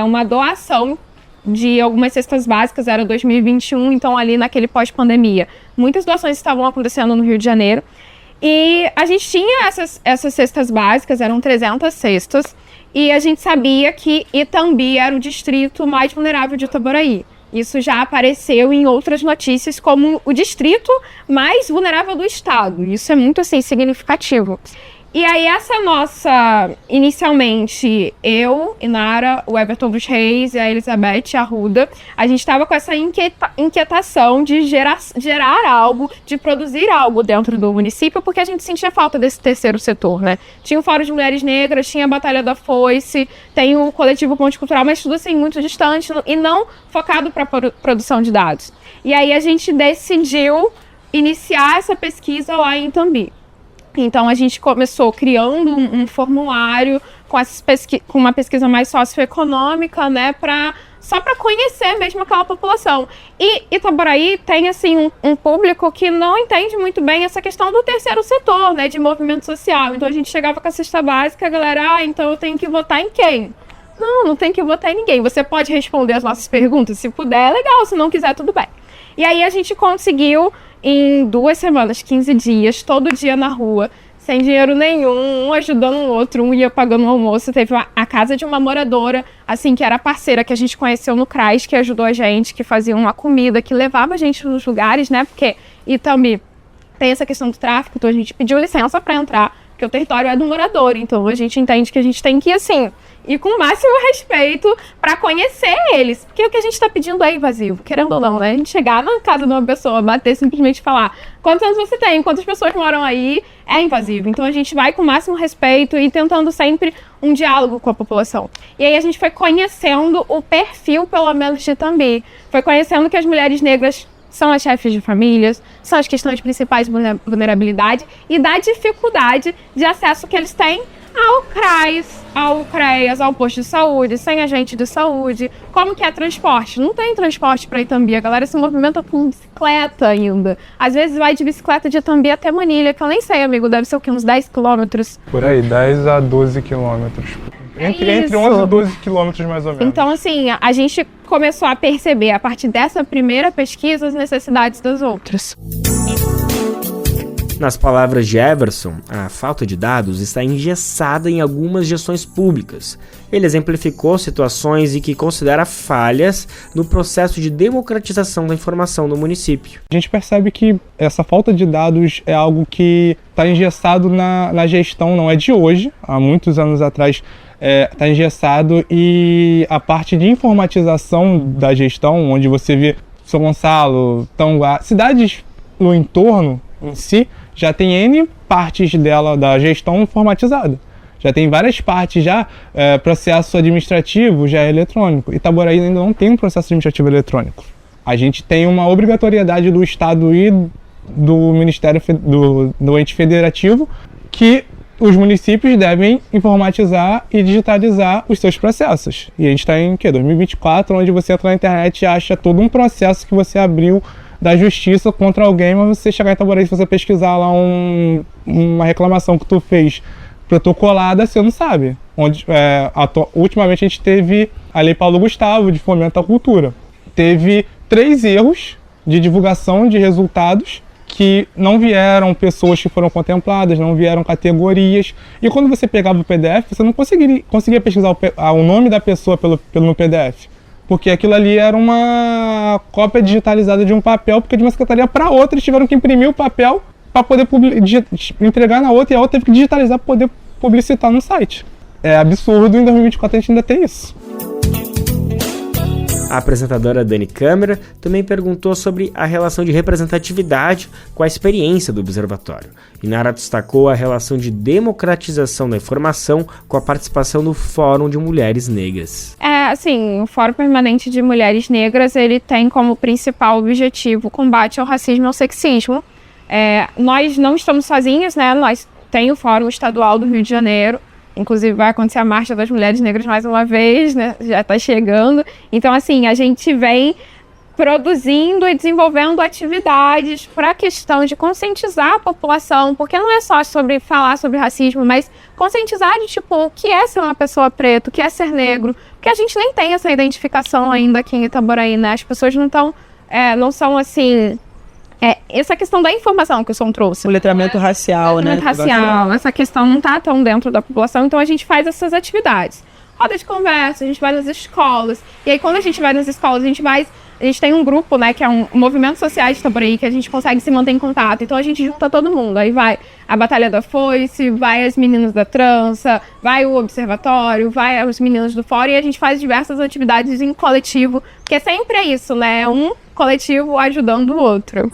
Speaker 6: uma doação de algumas cestas básicas, era 2021, então ali naquele pós-pandemia. Muitas doações estavam acontecendo no Rio de Janeiro. E a gente tinha essas cestas básicas, eram 300 cestas, e a gente sabia que Itambi era o distrito mais vulnerável de Itaboraí. Isso já apareceu em outras notícias como o distrito mais vulnerável do estado. Isso é muito, assim, significativo. E aí essa nossa, inicialmente, eu, Inara, o Everton dos Reis e a Elizabeth Arruda, a gente estava com essa inquietação de gerar algo, de produzir algo dentro do município, porque a gente sentia falta desse terceiro setor, né? Tinha o Fórum de Mulheres Negras, tinha a Batalha da Foice, tem o Coletivo Ponte Cultural, mas tudo assim, muito distante e não focado para produção de dados. E aí a gente decidiu iniciar essa pesquisa lá em Itambi. Então, a gente começou criando um formulário com uma pesquisa mais socioeconômica, né, só para conhecer mesmo aquela população. E Itaboraí tem, assim, um público que não entende muito bem essa questão do terceiro setor, né, de movimento social. Então, a gente chegava com a cesta básica, a galera, então eu tenho que votar em quem? Não tem que votar em ninguém. Você pode responder as nossas perguntas, se puder, é legal, se não quiser, tudo bem. E aí, a gente conseguiu, em 2 semanas, 15 dias, todo dia na rua, sem dinheiro nenhum, um ajudando o outro, um ia pagando o almoço. Teve a casa de uma moradora, assim, que era parceira, que a gente conheceu no CRAS, que ajudou a gente, que fazia uma comida, que levava a gente nos lugares, né, porque Itambi tem essa questão do tráfico, então a gente pediu licença para entrar, porque o território é do morador, então a gente entende que a gente tem que ir, assim, e com o máximo respeito para conhecer eles. Porque o que a gente está pedindo é invasivo, querendo ou não, né? A gente chegar na casa de uma pessoa, bater, simplesmente falar quantos anos você tem, quantas pessoas moram aí, é invasivo. Então a gente vai com o máximo respeito e tentando sempre um diálogo com a população. E aí a gente foi conhecendo o perfil, pelo menos, de Itambi. Foi conhecendo que as mulheres negras são as chefes de famílias, são as questões principais de vulnerabilidade e da dificuldade de acesso que eles têm ao CRAS, ao CREAS, ao posto de saúde, sem agente de saúde. Como que é transporte? Não tem transporte para Itambi, a galera se movimenta com bicicleta ainda. Às vezes vai de bicicleta de Itambi até Manilha, que eu nem sei, amigo, deve ser o quê? Uns 10 quilômetros?
Speaker 7: Por aí, 10 a 12 quilômetros. Entre 11 e 12 quilômetros, mais ou menos.
Speaker 6: Então, assim, a gente começou a perceber, a partir dessa primeira pesquisa, as necessidades das outras.
Speaker 2: Nas palavras de Everson, a falta de dados está engessada em algumas gestões públicas. Ele exemplificou situações em que considera falhas no processo de democratização da informação no município.
Speaker 7: A gente percebe que essa falta de dados é algo que está engessado na gestão, não é de hoje, há muitos anos atrás está engessado, e a parte de informatização da gestão, onde você vê São Gonçalo, Tanguá, cidades no entorno em si, já tem N partes dela, da gestão, informatizada. Já tem várias partes, já processo administrativo já é eletrônico. Itaboraí ainda não tem um processo administrativo eletrônico. A gente tem uma obrigatoriedade do Estado e do Ministério do ente federativo que os municípios devem informatizar e digitalizar os seus processos. E a gente está em 2024, onde você entra na internet e acha todo um processo que você abriu da justiça contra alguém, mas você chegar em Itaboraí, se você pesquisar lá uma reclamação que tu fez protocolada, você não sabe. Ultimamente a gente teve a Lei Paulo Gustavo, de fomento à cultura. Teve 3 erros de divulgação de resultados que não vieram pessoas que foram contempladas, não vieram categorias. E quando você pegava o PDF, você não conseguia pesquisar o nome da pessoa pelo PDF. Porque aquilo ali era uma cópia digitalizada de um papel, porque de uma secretaria para outra eles tiveram que imprimir o papel para poder entregar na outra, e a outra teve que digitalizar para poder publicitar no site. É absurdo, em 2024 a gente ainda tem isso.
Speaker 2: A apresentadora Dani Câmara também perguntou sobre a relação de representatividade com a experiência do observatório. Inara destacou a relação de democratização da informação com a participação no Fórum de Mulheres Negras.
Speaker 6: O Fórum Permanente de Mulheres Negras, ele tem como principal objetivo o combate ao racismo e ao sexismo. Nós não estamos sozinhos, né? Nós temos o Fórum Estadual do Rio de Janeiro. Inclusive vai acontecer a Marcha das Mulheres Negras mais uma vez, né? Já está chegando. Então, a gente vem produzindo e desenvolvendo atividades para a questão de conscientizar a população, porque não é só sobre falar sobre racismo, mas conscientizar de, o que é ser uma pessoa preta, o que é ser negro, porque a gente nem tem essa identificação ainda aqui em Itaboraí, né? As pessoas não são assim... essa questão da informação que o Som trouxe.
Speaker 8: O letramento racial, né?
Speaker 6: Racial, essa questão não está tão dentro da população, então a gente faz essas atividades. Roda de conversa, a gente vai nas escolas, e aí quando a gente vai nas escolas, a gente tem um grupo, né, que é um movimento social de Itaboraí, que a gente consegue se manter em contato, então a gente junta todo mundo, aí vai a Batalha da Foice, vai as meninas da trança, vai o observatório, vai os meninos do fórum, e a gente faz diversas atividades em coletivo, porque sempre é isso, né, um coletivo ajudando o outro.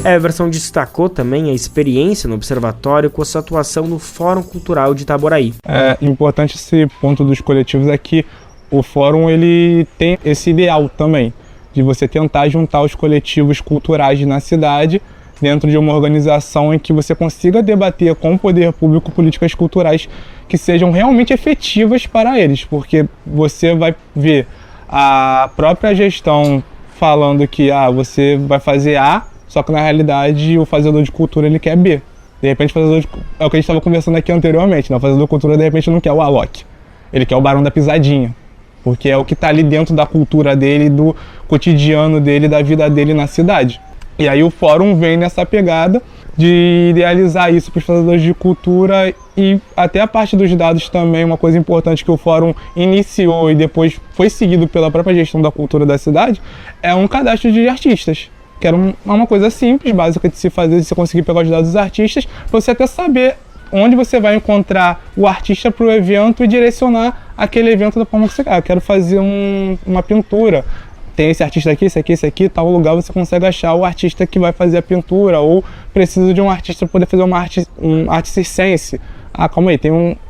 Speaker 2: Everson destacou também a experiência no observatório com a sua atuação no Fórum Cultural de Itaboraí.
Speaker 7: É importante esse ponto dos coletivos, é que o fórum ele tem esse ideal também, de você tentar juntar os coletivos culturais na cidade dentro de uma organização em que você consiga debater com o poder público políticas culturais que sejam realmente efetivas para eles, porque você vai ver a própria gestão falando que você vai fazer A, só que na realidade o fazedor de cultura ele quer B. De repente é o que a gente estava conversando aqui anteriormente, né? O fazedor de cultura de repente não quer o Alok, ele quer o Barão da Pisadinha, porque é o que está ali dentro da cultura dele, do cotidiano dele, da vida dele na cidade. E aí o fórum vem nessa pegada de idealizar isso para os fazedores de cultura, e até a parte dos dados também, uma coisa importante que o fórum iniciou e depois foi seguido pela própria gestão da cultura da cidade, é um cadastro de artistas, que era uma coisa simples, básica de se fazer, de você conseguir pegar os dados dos artistas, para você até saber onde você vai encontrar o artista para o evento e direcionar aquele evento da forma que você quer. Eu quero fazer uma pintura, tem esse artista aqui, esse aqui, tal lugar você consegue achar o artista que vai fazer a pintura, ou precisa de um artista para poder fazer um arte circense. Calma aí,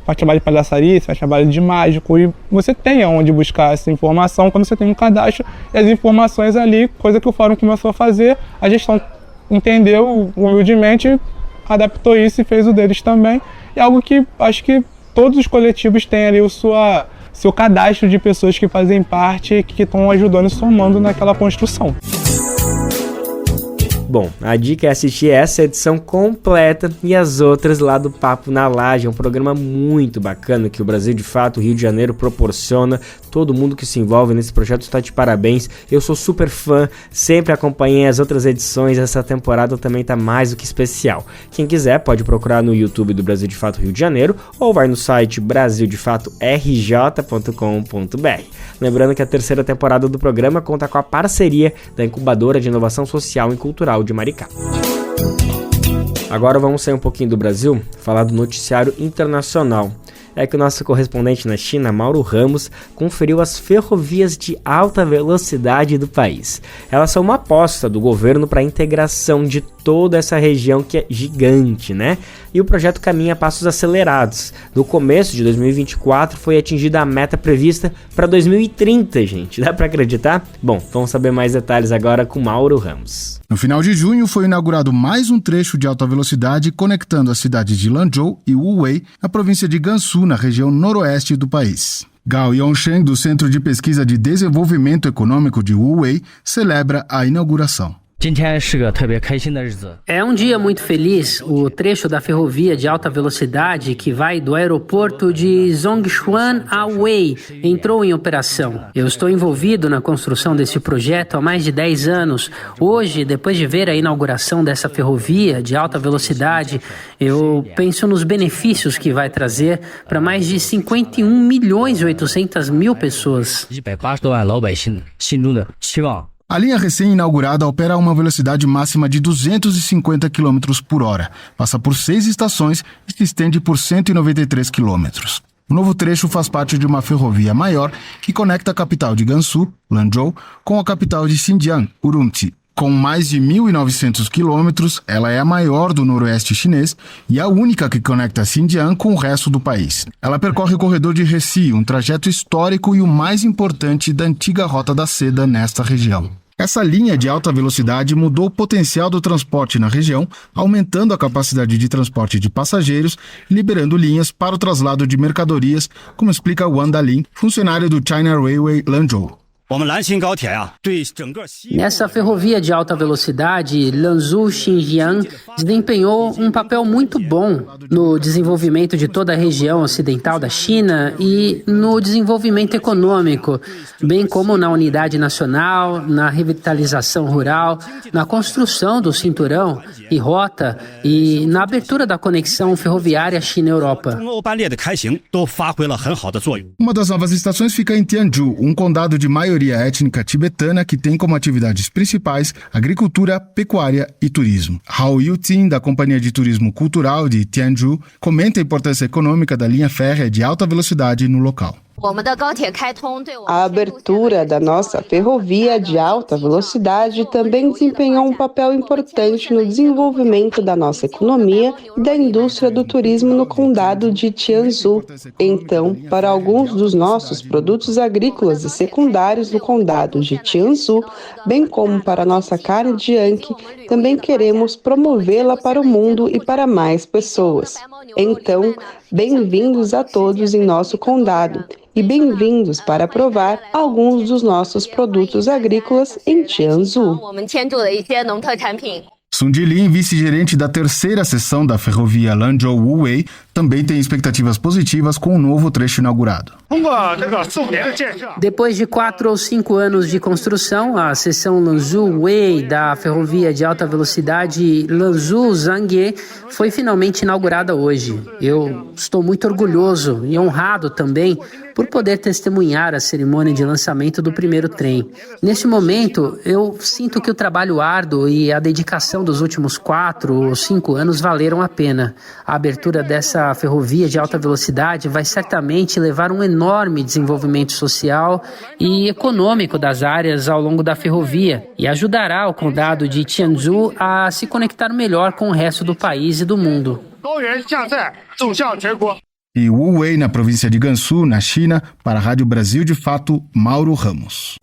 Speaker 7: faz trabalho de palhaçaria, faz trabalho de mágico, e você tem aonde buscar essa informação quando você tem um cadastro, e as informações ali, coisa que o fórum começou a fazer, a gestão entendeu humildemente, adaptou isso e fez o deles também. É algo que acho que todos os coletivos têm ali seu cadastro de pessoas que fazem parte e que estão ajudando e somando naquela construção.
Speaker 2: Bom, a dica é assistir essa edição completa e as outras lá do Papo na Laje. É um programa muito bacana que o Brasil de Fato, Rio de Janeiro, proporciona. Todo mundo que se envolve nesse projeto está de parabéns. Eu sou super fã, sempre acompanhei as outras edições. Essa temporada também está mais do que especial. Quem quiser pode procurar no YouTube do Brasil de Fato Rio de Janeiro ou vai no site brasildefatorj.com.br. Lembrando que a terceira temporada do programa conta com a parceria da Incubadora de Inovação Social e Cultural de Maricá. Agora vamos sair um pouquinho do Brasil, falar do noticiário internacional. é que o nosso correspondente na China, Mauro Ramos, conferiu as ferrovias de alta velocidade do país. Elas são uma aposta do governo para a integração de toda essa região que é gigante, né? E o projeto caminha a passos acelerados. No começo de 2024 foi atingida a meta prevista para 2030, gente. Dá para acreditar? Bom, vamos saber mais detalhes agora com Mauro Ramos.
Speaker 8: No final de junho foi inaugurado mais um trecho de alta velocidade conectando as cidades de Lanzhou e Wuwei, na província de Gansu, na região noroeste do país. Gao Yongsheng, do Centro de Pesquisa de Desenvolvimento Econômico de Wuwei, celebra a inauguração.
Speaker 4: É um dia muito feliz. O trecho da ferrovia de alta velocidade que vai do aeroporto de Zhongshan a Wei entrou em operação. Eu estou envolvido na construção desse projeto há mais de 10 anos. Hoje, depois de ver a inauguração dessa ferrovia de alta velocidade, eu penso nos benefícios que vai trazer para mais de 51.800.000 pessoas.
Speaker 8: A linha recém-inaugurada opera a uma velocidade máxima de 250 km por hora, passa por 6 estações e se estende por 193 km. O novo trecho faz parte de uma ferrovia maior que conecta a capital de Gansu, Lanzhou, com a capital de Xinjiang, Urumqi. Com mais de 1.900 quilômetros, ela é a maior do noroeste chinês e a única que conecta Xinjiang com o resto do país. Ela percorre o corredor de Hexi, um trajeto histórico e o mais importante da antiga Rota da Seda nesta região. Essa linha de alta velocidade mudou o potencial do transporte na região, aumentando a capacidade de transporte de passageiros e liberando linhas para o traslado de mercadorias, como explica Wang Dalin, funcionário do China Railway Lanzhou.
Speaker 4: Nessa ferrovia de alta velocidade, Lanzhou-Xinjiang desempenhou um papel muito bom no desenvolvimento de toda a região ocidental da China e no desenvolvimento econômico, bem como na unidade nacional, na revitalização rural, na construção do cinturão e rota e na abertura da conexão ferroviária China-Europa.
Speaker 8: Uma das novas estações fica em Tianzhu, um condado de maioria étnica tibetana que tem como atividades principais agricultura, pecuária e turismo. Hao Yutin, da Companhia de Turismo Cultural de Tianzhu, comenta a importância econômica da linha férrea de alta velocidade no local.
Speaker 9: A abertura da nossa ferrovia de alta velocidade também desempenhou um papel importante no desenvolvimento da nossa economia e da indústria do turismo no condado de Tianzhu. Então, para alguns dos nossos produtos agrícolas e secundários no condado de Tianzhu, bem como para a nossa carne de Yankee, também queremos promovê-la para o mundo e para mais pessoas. Então, bem-vindos a todos em nosso condado e bem-vindos para provar alguns dos nossos produtos agrícolas em Tianzhu.
Speaker 8: Sun Jilin, vice-gerente da terceira seção da ferrovia Lanzhou-Wuwei, também tem expectativas positivas com o novo trecho inaugurado.
Speaker 4: Depois de 4 ou 5 anos de construção, a seção Lanzhou-Wuwei da ferrovia de alta velocidade Lanzhou-Zhangye foi finalmente inaugurada hoje. Eu estou muito orgulhoso e honrado também por poder testemunhar a cerimônia de lançamento do primeiro trem. Neste momento, eu sinto que o trabalho árduo e a dedicação dos últimos 4 ou 5 anos valeram a pena. A abertura dessa ferrovia de alta velocidade vai certamente levar um enorme desenvolvimento social e econômico das áreas ao longo da ferrovia e ajudará o condado de Tianzhu a se conectar melhor com o resto do país e do mundo.
Speaker 8: E Wuwei, na província de Gansu, na China, para a Rádio Brasil de Fato, Mauro Ramos.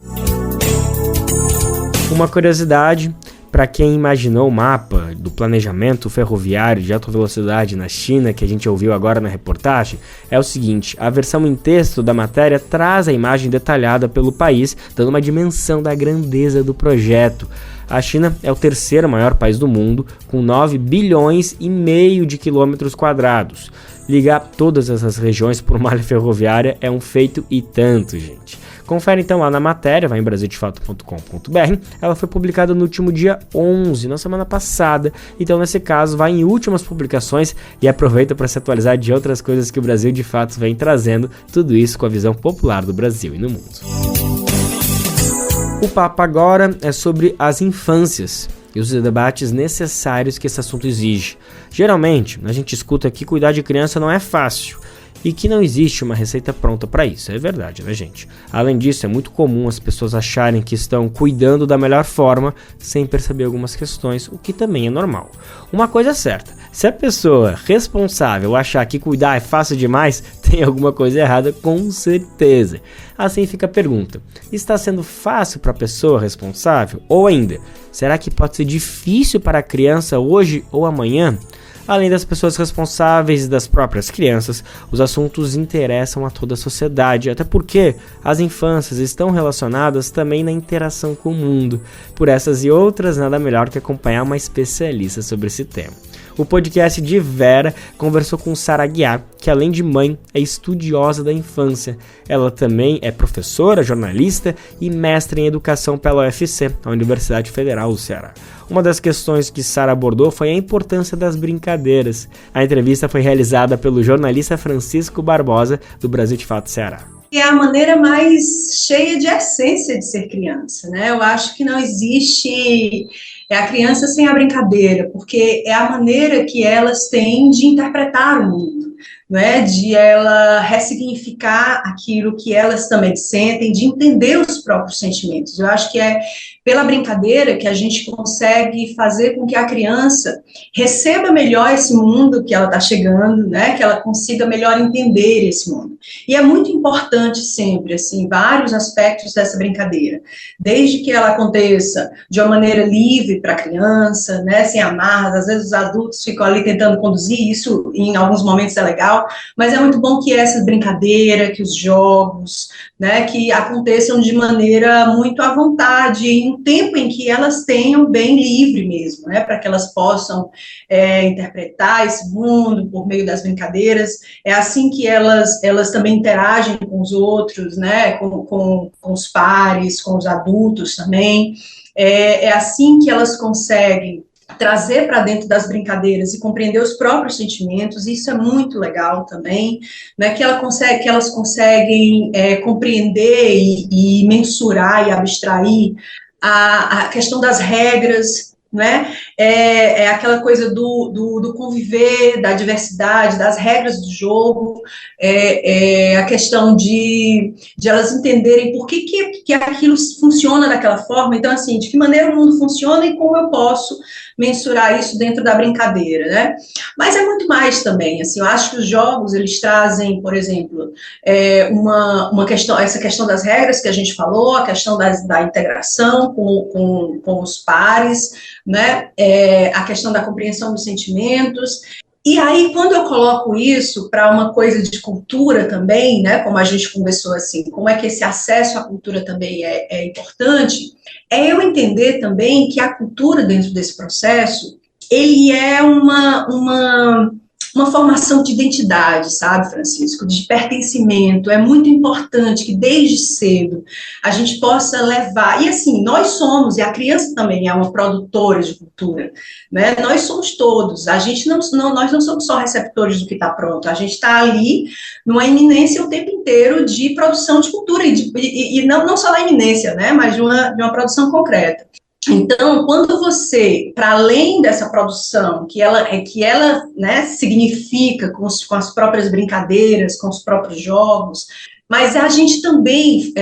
Speaker 2: Uma curiosidade, para quem imaginou o mapa do planejamento ferroviário de alta velocidade na China, que a gente ouviu agora na reportagem, é o seguinte: a versão em texto da matéria traz a imagem detalhada pelo país, dando uma dimensão da grandeza do projeto. A China é o terceiro maior país do mundo, com 9,5 bilhões de quilômetros quadrados. Ligar todas essas regiões por malha ferroviária é um feito e tanto, gente. Confere então lá na matéria, vai em brasildefato.com.br. Ela foi publicada no último dia 11, na semana passada. Então, nesse caso, vai em últimas publicações e aproveita para se atualizar de outras coisas que o Brasil de Fato vem trazendo. Tudo isso com a visão popular do Brasil e no mundo. O papo agora é sobre as infâncias e os debates necessários que esse assunto exige. Geralmente, a gente escuta que cuidar de criança não é fácil. e que não existe uma receita pronta para isso, é verdade, né, gente? Além disso, é muito comum as pessoas acharem que estão cuidando da melhor forma sem perceber algumas questões, o que também é normal. Uma coisa é certa, se a pessoa responsável achar que cuidar é fácil demais, tem alguma coisa errada com certeza. Assim fica a pergunta, está sendo fácil para a pessoa responsável? Ou ainda, será que pode ser difícil para a criança hoje ou amanhã? Além das pessoas responsáveis e das próprias crianças, os assuntos interessam a toda a sociedade, até porque as infâncias estão relacionadas também na interação com o mundo. Por essas e outras, nada melhor que acompanhar uma especialista sobre esse tema. O podcast de Vera conversou com Sara Aguiar, que além de mãe, é estudiosa da infância. Ela também é professora, jornalista e mestre em educação pela UFC, a Universidade Federal do Ceará. Uma das questões que Sara abordou foi a importância das brincadeiras. A entrevista foi realizada pelo jornalista Francisco Barbosa, do Brasil de Fato Ceará.
Speaker 10: É a maneira mais cheia de essência de ser criança, né? Eu acho que não existe a criança sem a brincadeira, porque é a maneira que elas têm de interpretar o mundo, né? De ela ressignificar aquilo que elas também sentem, de entender os próprios sentimentos. Eu acho que é pela brincadeira que a gente consegue fazer com que a criança receba melhor esse mundo que ela está chegando, né? Que ela consiga melhor entender esse mundo. E é muito importante sempre, assim, vários aspectos dessa brincadeira, desde que ela aconteça de uma maneira livre para a criança, né? Sem amarras, às vezes os adultos ficam ali tentando conduzir, isso em alguns momentos é legal, mas é muito bom que essa brincadeira, que os jogos, né, que aconteçam de maneira muito à vontade, em um tempo em que elas tenham bem livre mesmo, né, para que elas possam interpretar esse mundo por meio das brincadeiras. É assim que elas também interagem com os outros, né, com os pares, com os adultos também. É assim que elas conseguem trazer para dentro das brincadeiras e compreender os próprios sentimentos. Isso é muito legal também, né, que elas conseguem compreender e mensurar e abstrair a questão das regras, né, aquela coisa do conviver, da diversidade, das regras do jogo, a questão de elas entenderem por que aquilo funciona daquela forma. Então, assim, de que maneira o mundo funciona e como eu posso mensurar isso dentro da brincadeira, né? Mas é muito mais também, assim, eu acho que os jogos, eles trazem, por exemplo, uma questão, essa questão das regras que a gente falou, a questão da integração com os pares, né? A questão da compreensão dos sentimentos. E aí, quando eu coloco isso para uma coisa de cultura também, né, como a gente conversou, assim, como é que esse acesso à cultura também é importante, é eu entender também que a cultura dentro desse processo, ele é uma formação de identidade, sabe, Francisco, de pertencimento. É muito importante que desde cedo a gente possa levar, e assim, nós somos, e a criança também é uma produtora de cultura, né, nós somos todos, nós não somos só receptores do que está pronto, a gente está ali numa iminência o tempo inteiro de produção de cultura, e não só na iminência, né, mas de uma produção concreta. Então, quando você, para além dessa produção, que ela né, significa com as próprias brincadeiras, com os próprios jogos, mas a gente também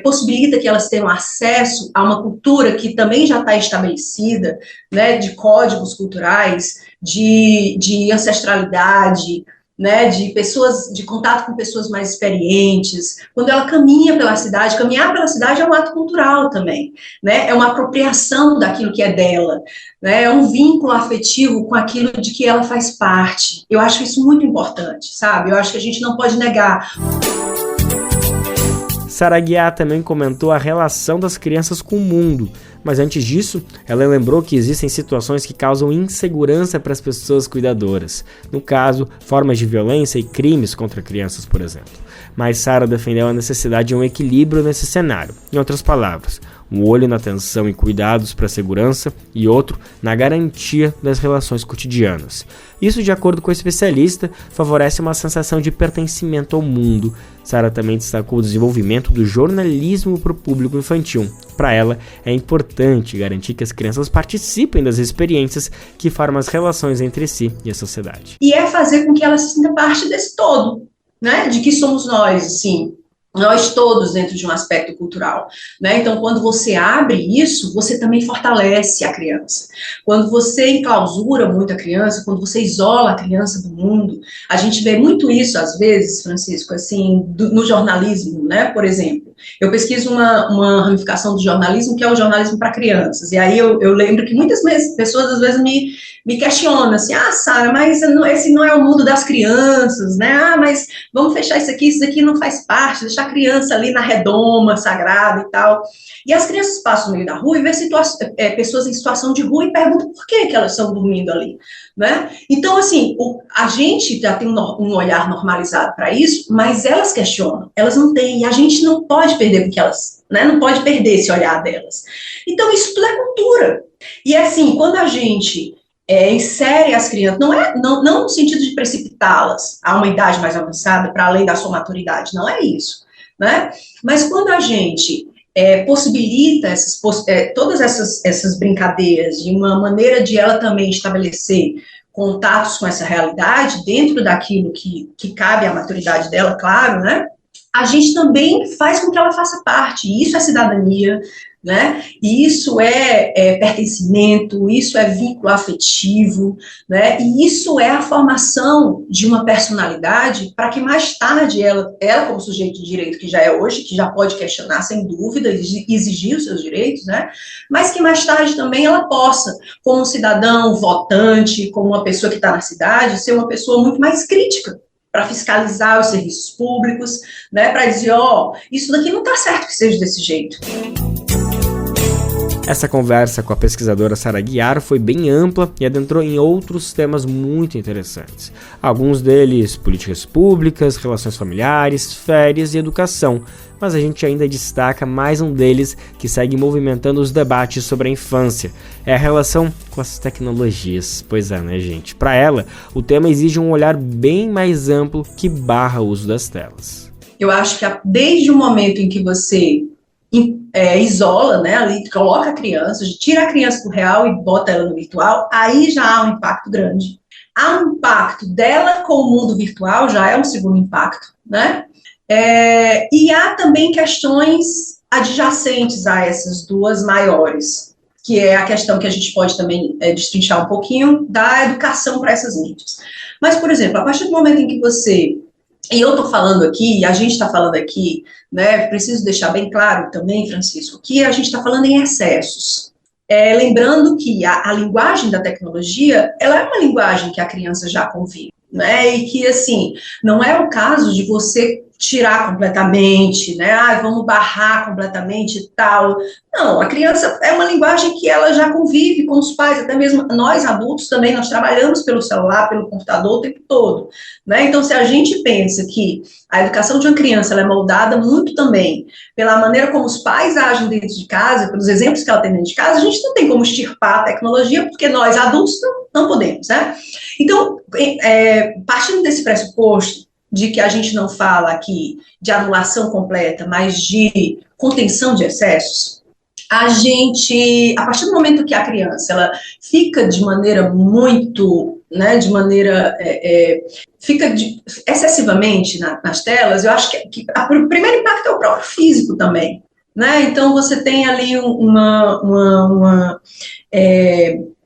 Speaker 10: possibilita que elas tenham acesso a uma cultura que também já está estabelecida, né, de códigos culturais, de ancestralidade, né, de contato com pessoas mais experientes. Quando ela caminha pela cidade, caminhar pela cidade é um ato cultural também, né, é uma apropriação daquilo que é dela, né, é um vínculo afetivo com aquilo de que ela faz parte. Eu acho isso muito importante, sabe? Eu acho que a gente não pode negar.
Speaker 2: Sara Aguiar também comentou a relação das crianças com o mundo, mas antes disso, ela lembrou que existem situações que causam insegurança para as pessoas cuidadoras, no caso, formas de violência e crimes contra crianças, por exemplo. Mas Sara defendeu a necessidade de um equilíbrio nesse cenário. Em outras palavras, um olho na atenção e cuidados para a segurança e outro na garantia das relações cotidianas. Isso, de acordo com o especialista, favorece uma sensação de pertencimento ao mundo. Sara também destacou o desenvolvimento do jornalismo para o público infantil. Para ela, é importante garantir que as crianças participem das experiências que formam as relações entre si e a sociedade.
Speaker 10: E é fazer com que ela se sinta parte desse todo, né? De que somos nós, assim, nós todos dentro de um aspecto cultural, né? Então, quando você abre isso, você também fortalece a criança. Quando você enclausura muito a criança, quando você isola a criança do mundo, a gente vê muito isso, às vezes, Francisco, assim, no jornalismo, né? Por exemplo, eu pesquiso uma ramificação do jornalismo, que é o jornalismo para crianças, e aí eu lembro que muitas pessoas, às vezes, me questionam, assim, Sara, mas esse não é o mundo das crianças, né? Mas vamos fechar isso aqui não faz parte, deixar a criança ali na redoma sagrada e tal. E as crianças passam no meio da rua e vê pessoas em situação de rua e perguntam por que elas estão dormindo ali, né? Então, assim, a gente já tem um olhar normalizado para isso, mas elas questionam, elas não têm, e a gente não pode perder, porque elas, né, não pode perder esse olhar delas. Então, isso tudo é cultura. E, assim, quando a gente insere as crianças, não no sentido de precipitá-las a uma idade mais avançada, para além da sua maturidade, não é isso, né? Mas quando a gente possibilita todas essas brincadeiras de uma maneira de ela também estabelecer contatos com essa realidade, dentro daquilo que cabe à maturidade dela, claro, né? A gente também faz com que ela faça parte, e isso é cidadania, né? E isso é pertencimento, isso é vínculo afetivo, né? E isso é a formação de uma personalidade para que mais tarde ela como sujeito de direito que já é hoje, que já pode questionar sem dúvida, exigir os seus direitos, né? Mas que mais tarde também ela possa, como um cidadão votante, como uma pessoa que está na cidade, ser uma pessoa muito mais crítica para fiscalizar os serviços públicos, né? Para dizer, isso daqui não está certo que seja desse jeito.
Speaker 2: Essa conversa com a pesquisadora Sara Guiar foi bem ampla e adentrou em outros temas muito interessantes. Alguns deles, políticas públicas, relações familiares, férias e educação. Mas a gente ainda destaca mais um deles que segue movimentando os debates sobre a infância. É a relação com as tecnologias. Pois é, né, gente? Para ela, o tema exige um olhar bem mais amplo que barra o uso das telas.
Speaker 10: Eu acho que desde o momento em que você isola, né, ali, coloca a criança, tira a criança do real e bota ela no virtual, aí já há um impacto grande. Há um impacto dela com o mundo virtual, já é um segundo impacto, né? E há também questões adjacentes a essas duas maiores, que é a questão que a gente pode também destrinchar um pouquinho da educação para essas mídias. Mas, por exemplo, a partir do momento em que e eu estou falando aqui, a gente está falando aqui, né, preciso deixar bem claro também, Francisco, que a gente está falando em excessos. Lembrando que a linguagem da tecnologia, ela é uma linguagem que a criança já convive, né, e que, assim, não é o caso de você tirar completamente, né, vamos barrar completamente e tal. Não, a criança é uma linguagem que ela já convive com os pais, até mesmo nós adultos também, nós trabalhamos pelo celular, pelo computador o tempo todo, né, então se a gente pensa que a educação de uma criança ela é moldada muito também pela maneira como os pais agem dentro de casa, pelos exemplos que ela tem dentro de casa, a gente não tem como extirpar a tecnologia, porque nós adultos não podemos, né, então, partindo desse pressuposto, de que a gente não fala aqui de anulação completa, mas de contenção de excessos, a partir do momento que a criança, ela fica de maneira muito, né, fica excessivamente nas telas, eu acho que o primeiro impacto é o próprio físico também, né, então você tem ali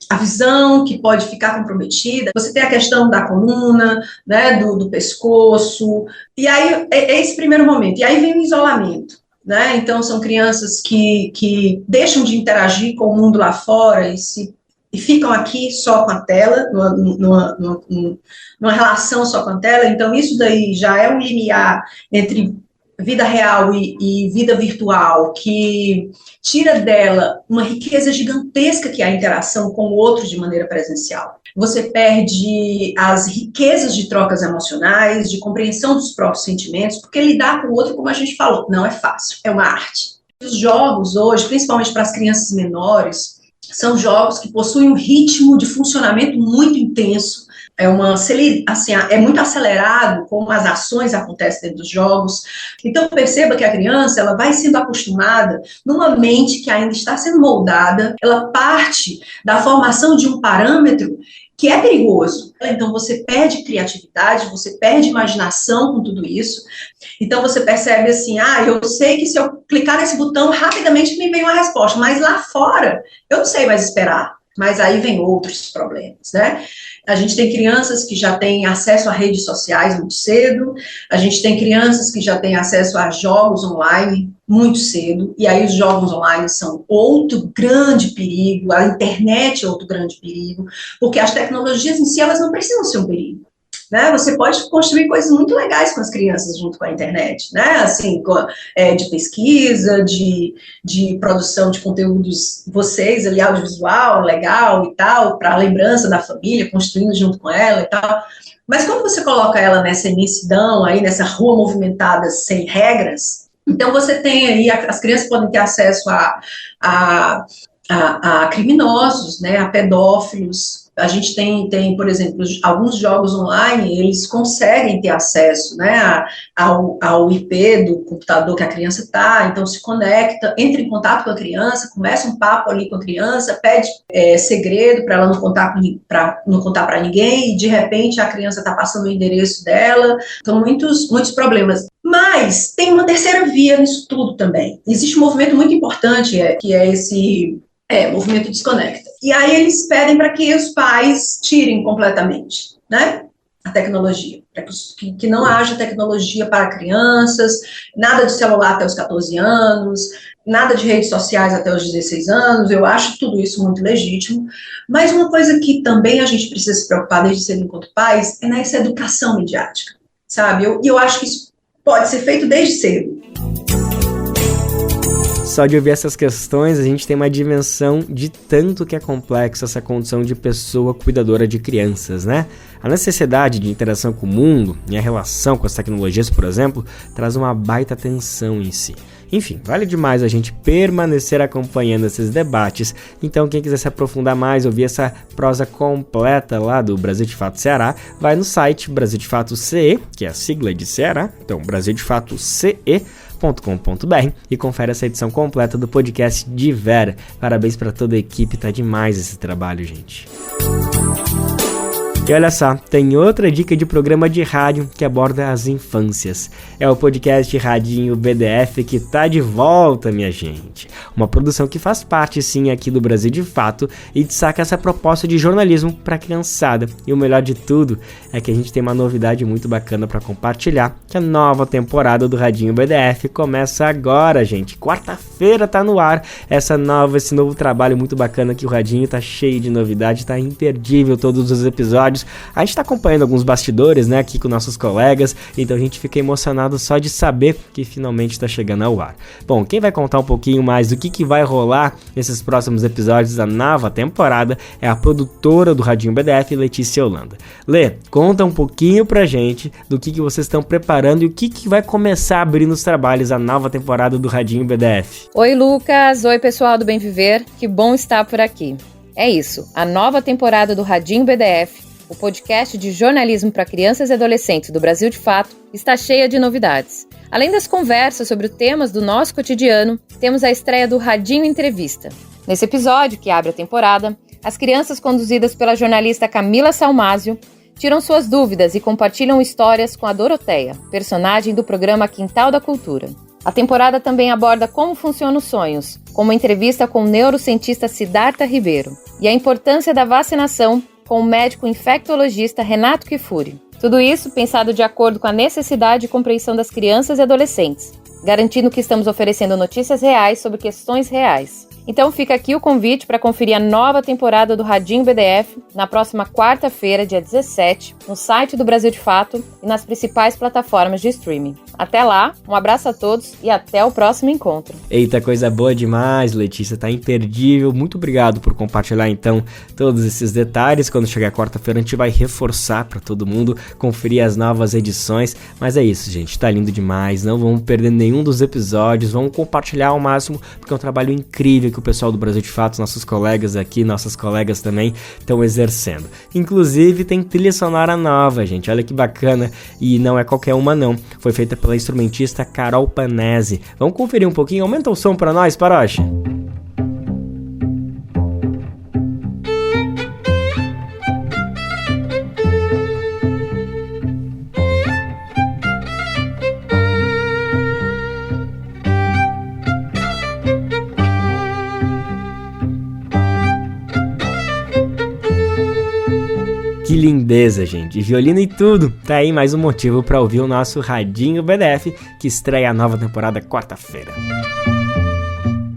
Speaker 10: a visão que pode ficar comprometida, você tem a questão da coluna, né, do pescoço, e aí é esse primeiro momento, e aí vem o isolamento, né, então são crianças que deixam de interagir com o mundo lá fora e ficam aqui só com a tela, numa relação só com a tela, então isso daí já é um limiar entre vida real e vida virtual, que tira dela uma riqueza gigantesca que é a interação com o outro de maneira presencial. Você perde as riquezas de trocas emocionais, de compreensão dos próprios sentimentos, porque lidar com o outro, como a gente falou, não é fácil, é uma arte. os jogos hoje, principalmente para as crianças menores, são jogos que possuem um ritmo de funcionamento muito intenso, é muito acelerado como as ações acontecem dentro dos jogos. Então perceba que a criança ela vai sendo acostumada numa mente que ainda está sendo moldada, ela parte da formação de um parâmetro que é perigoso. Então você perde criatividade, você perde imaginação com tudo isso. Então você percebe assim, eu sei que se eu clicar nesse botão, rapidamente me vem uma resposta, mas lá fora eu não sei mais esperar. Mas aí vem outros problemas, né? A gente tem crianças que já têm acesso a redes sociais muito cedo, a gente tem crianças que já têm acesso a jogos online muito cedo, e aí os jogos online são outro grande perigo, a internet é outro grande perigo, porque as tecnologias em si, elas não precisam ser um perigo. Né? Você pode construir coisas muito legais com as crianças junto com a internet, né? Assim, de pesquisa, de produção de conteúdos, vocês ali, audiovisual, legal e tal, para a lembrança da família, construindo junto com ela e tal. Mas quando você coloca ela nessa imensidão, aí, nessa rua movimentada sem regras, então você tem aí, as crianças podem ter acesso a criminosos, né? A pedófilos. A gente tem, por exemplo, alguns jogos online, eles conseguem ter acesso, né, ao IP do computador que a criança está, então se conecta, entra em contato com a criança, começa um papo ali com a criança, pede segredo para ela não contar para ninguém, e de repente a criança está passando o endereço dela, então muitos problemas. Mas tem uma terceira via nisso tudo também. Existe um movimento muito importante, que é esse movimento Desconecta. E aí eles pedem para que os pais tirem completamente, né, a tecnologia, para que não haja tecnologia para crianças, nada de celular até os 14 anos, nada de redes sociais até os 16 anos, eu acho tudo isso muito legítimo, mas uma coisa que também a gente precisa se preocupar desde cedo enquanto pais é nessa educação midiática, sabe? Eu acho que isso pode ser feito desde cedo.
Speaker 2: Só de ouvir essas questões, a gente tem uma dimensão de tanto que é complexa essa condição de pessoa cuidadora de crianças, né? A necessidade de interação com o mundo e a relação com as tecnologias, por exemplo, traz uma baita tensão em si. Enfim, vale demais a gente permanecer acompanhando esses debates. Então, quem quiser se aprofundar mais, ouvir essa prosa completa lá do Brasil de Fato Ceará, vai no site Brasil de Fato CE, que é a sigla de Ceará, então Brasil de Fato CE.com.br, e confere essa edição completa do podcast de Vera. Parabéns para toda a equipe, tá demais esse trabalho, gente. E olha só, tem outra dica de programa de rádio que aborda as infâncias. É o podcast Radinho BDF que tá de volta, minha gente. Uma produção que faz parte, sim, aqui do Brasil de Fato e destaca essa proposta de jornalismo pra criançada. E o melhor de tudo é que a gente tem uma novidade muito bacana pra compartilhar, que a nova temporada do Radinho BDF começa agora, gente. Quarta-feira tá no ar esse novo trabalho muito bacana que o Radinho tá cheio de novidade, tá imperdível todos os episódios. A gente está acompanhando alguns bastidores, né, aqui com nossos colegas, então a gente fica emocionado só de saber que finalmente está chegando ao ar. Bom, quem vai contar um pouquinho mais do que vai rolar nesses próximos episódios da nova temporada é a produtora do Radinho BDF, Letícia Holanda. Lê, conta um pouquinho pra gente do que vocês estão preparando e o que vai começar a abrir nos trabalhos a nova temporada do Radinho BDF.
Speaker 11: Oi, Lucas. Oi, pessoal do Bem Viver. Que bom estar por aqui. É isso, a nova temporada do Radinho BDF, o podcast de jornalismo para crianças e adolescentes do Brasil de Fato, está cheia de novidades. Além das conversas sobre os temas do nosso cotidiano, temos a estreia do Radinho Entrevista. Nesse episódio, que abre a temporada, as crianças conduzidas pela jornalista Camila Salmásio tiram suas dúvidas e compartilham histórias com a Doroteia, personagem do programa Quintal da Cultura. A temporada também aborda como funcionam os sonhos, com uma entrevista com o neurocientista Siddhartha Ribeiro, e a importância da vacinação com o médico infectologista Renato Kifuri. Tudo isso pensado de acordo com a necessidade e compreensão das crianças e adolescentes, garantindo que estamos oferecendo notícias reais sobre questões reais. Então fica aqui o convite para conferir a nova temporada do Radinho BDF na próxima quarta-feira, dia 17, no site do Brasil de Fato e nas principais plataformas de streaming. Até lá, um abraço a todos e até o próximo encontro.
Speaker 2: Eita, coisa boa demais, Letícia, tá imperdível. Muito obrigado por compartilhar então todos esses detalhes. Quando chegar quarta-feira a gente vai reforçar para todo mundo conferir as novas edições. Mas é isso, gente, tá lindo demais. Não vamos perder nenhum dos episódios, vamos compartilhar ao máximo, porque é um trabalho incrível que o pessoal do Brasil de Fato, nossos colegas aqui, nossas colegas também estão exercendo. Inclusive tem trilha sonora nova, gente, olha que bacana, e não é qualquer uma não, foi feita pela instrumentista Carol Panese. Vamos conferir um pouquinho, aumenta o som pra nós, Paroche. Que lindeza, gente, violino e tudo. Tá aí mais um motivo para ouvir o nosso Radinho BDF, que estreia a nova temporada quarta-feira.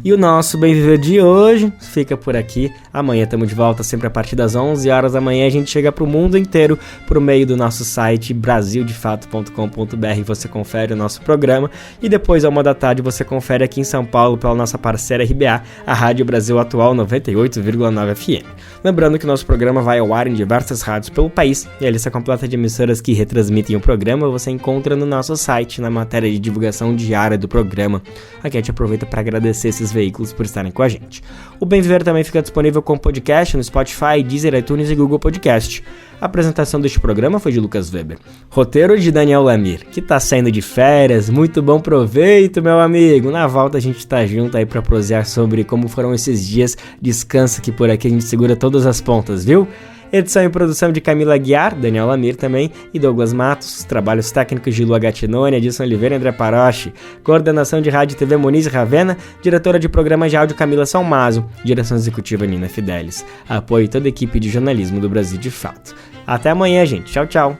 Speaker 2: E o nosso Bem Viver de hoje fica por aqui. Amanhã estamos de volta sempre a partir das 11 horas da manhã. A gente chega para o mundo inteiro por meio do nosso site brasildefato.com.br. Você confere o nosso programa e depois à 1 da tarde você confere aqui em São Paulo pela nossa parceira RBA, a Rádio Brasil Atual 98,9 FM. Lembrando que o nosso programa vai ao ar em diversas rádios pelo país e a lista completa de emissoras que retransmitem o programa você encontra no nosso site, na matéria de divulgação diária do programa. Aqui a gente aproveita para agradecer esses veículos por estarem com a gente. O Bem Viver também fica disponível como podcast no Spotify, Deezer, iTunes e Google Podcast. A apresentação deste programa foi de Lucas Weber. Roteiro de Daniel Lamir, que tá saindo de férias. Muito bom proveito, meu amigo. Na volta a gente tá junto aí pra prosear sobre como foram esses dias. Descansa que por aqui a gente segura todas as pontas, viu? Edição e produção de Camila Guiar, Daniel Lamir também e Douglas Matos. Trabalhos técnicos de Lua Gattinone, Edson Oliveira e André Paroche. Coordenação de Rádio e TV Moniz Ravena. Diretora de programa de áudio Camila Salmazo. Direção executiva Nina Fidelis. Apoio toda a equipe de jornalismo do Brasil de Fato. Até amanhã, gente. Tchau, tchau.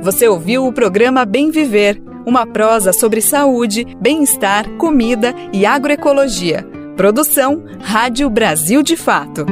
Speaker 1: Você ouviu o programa Bem Viver, uma prosa sobre saúde, bem-estar, comida e agroecologia. Produção Rádio Brasil de Fato.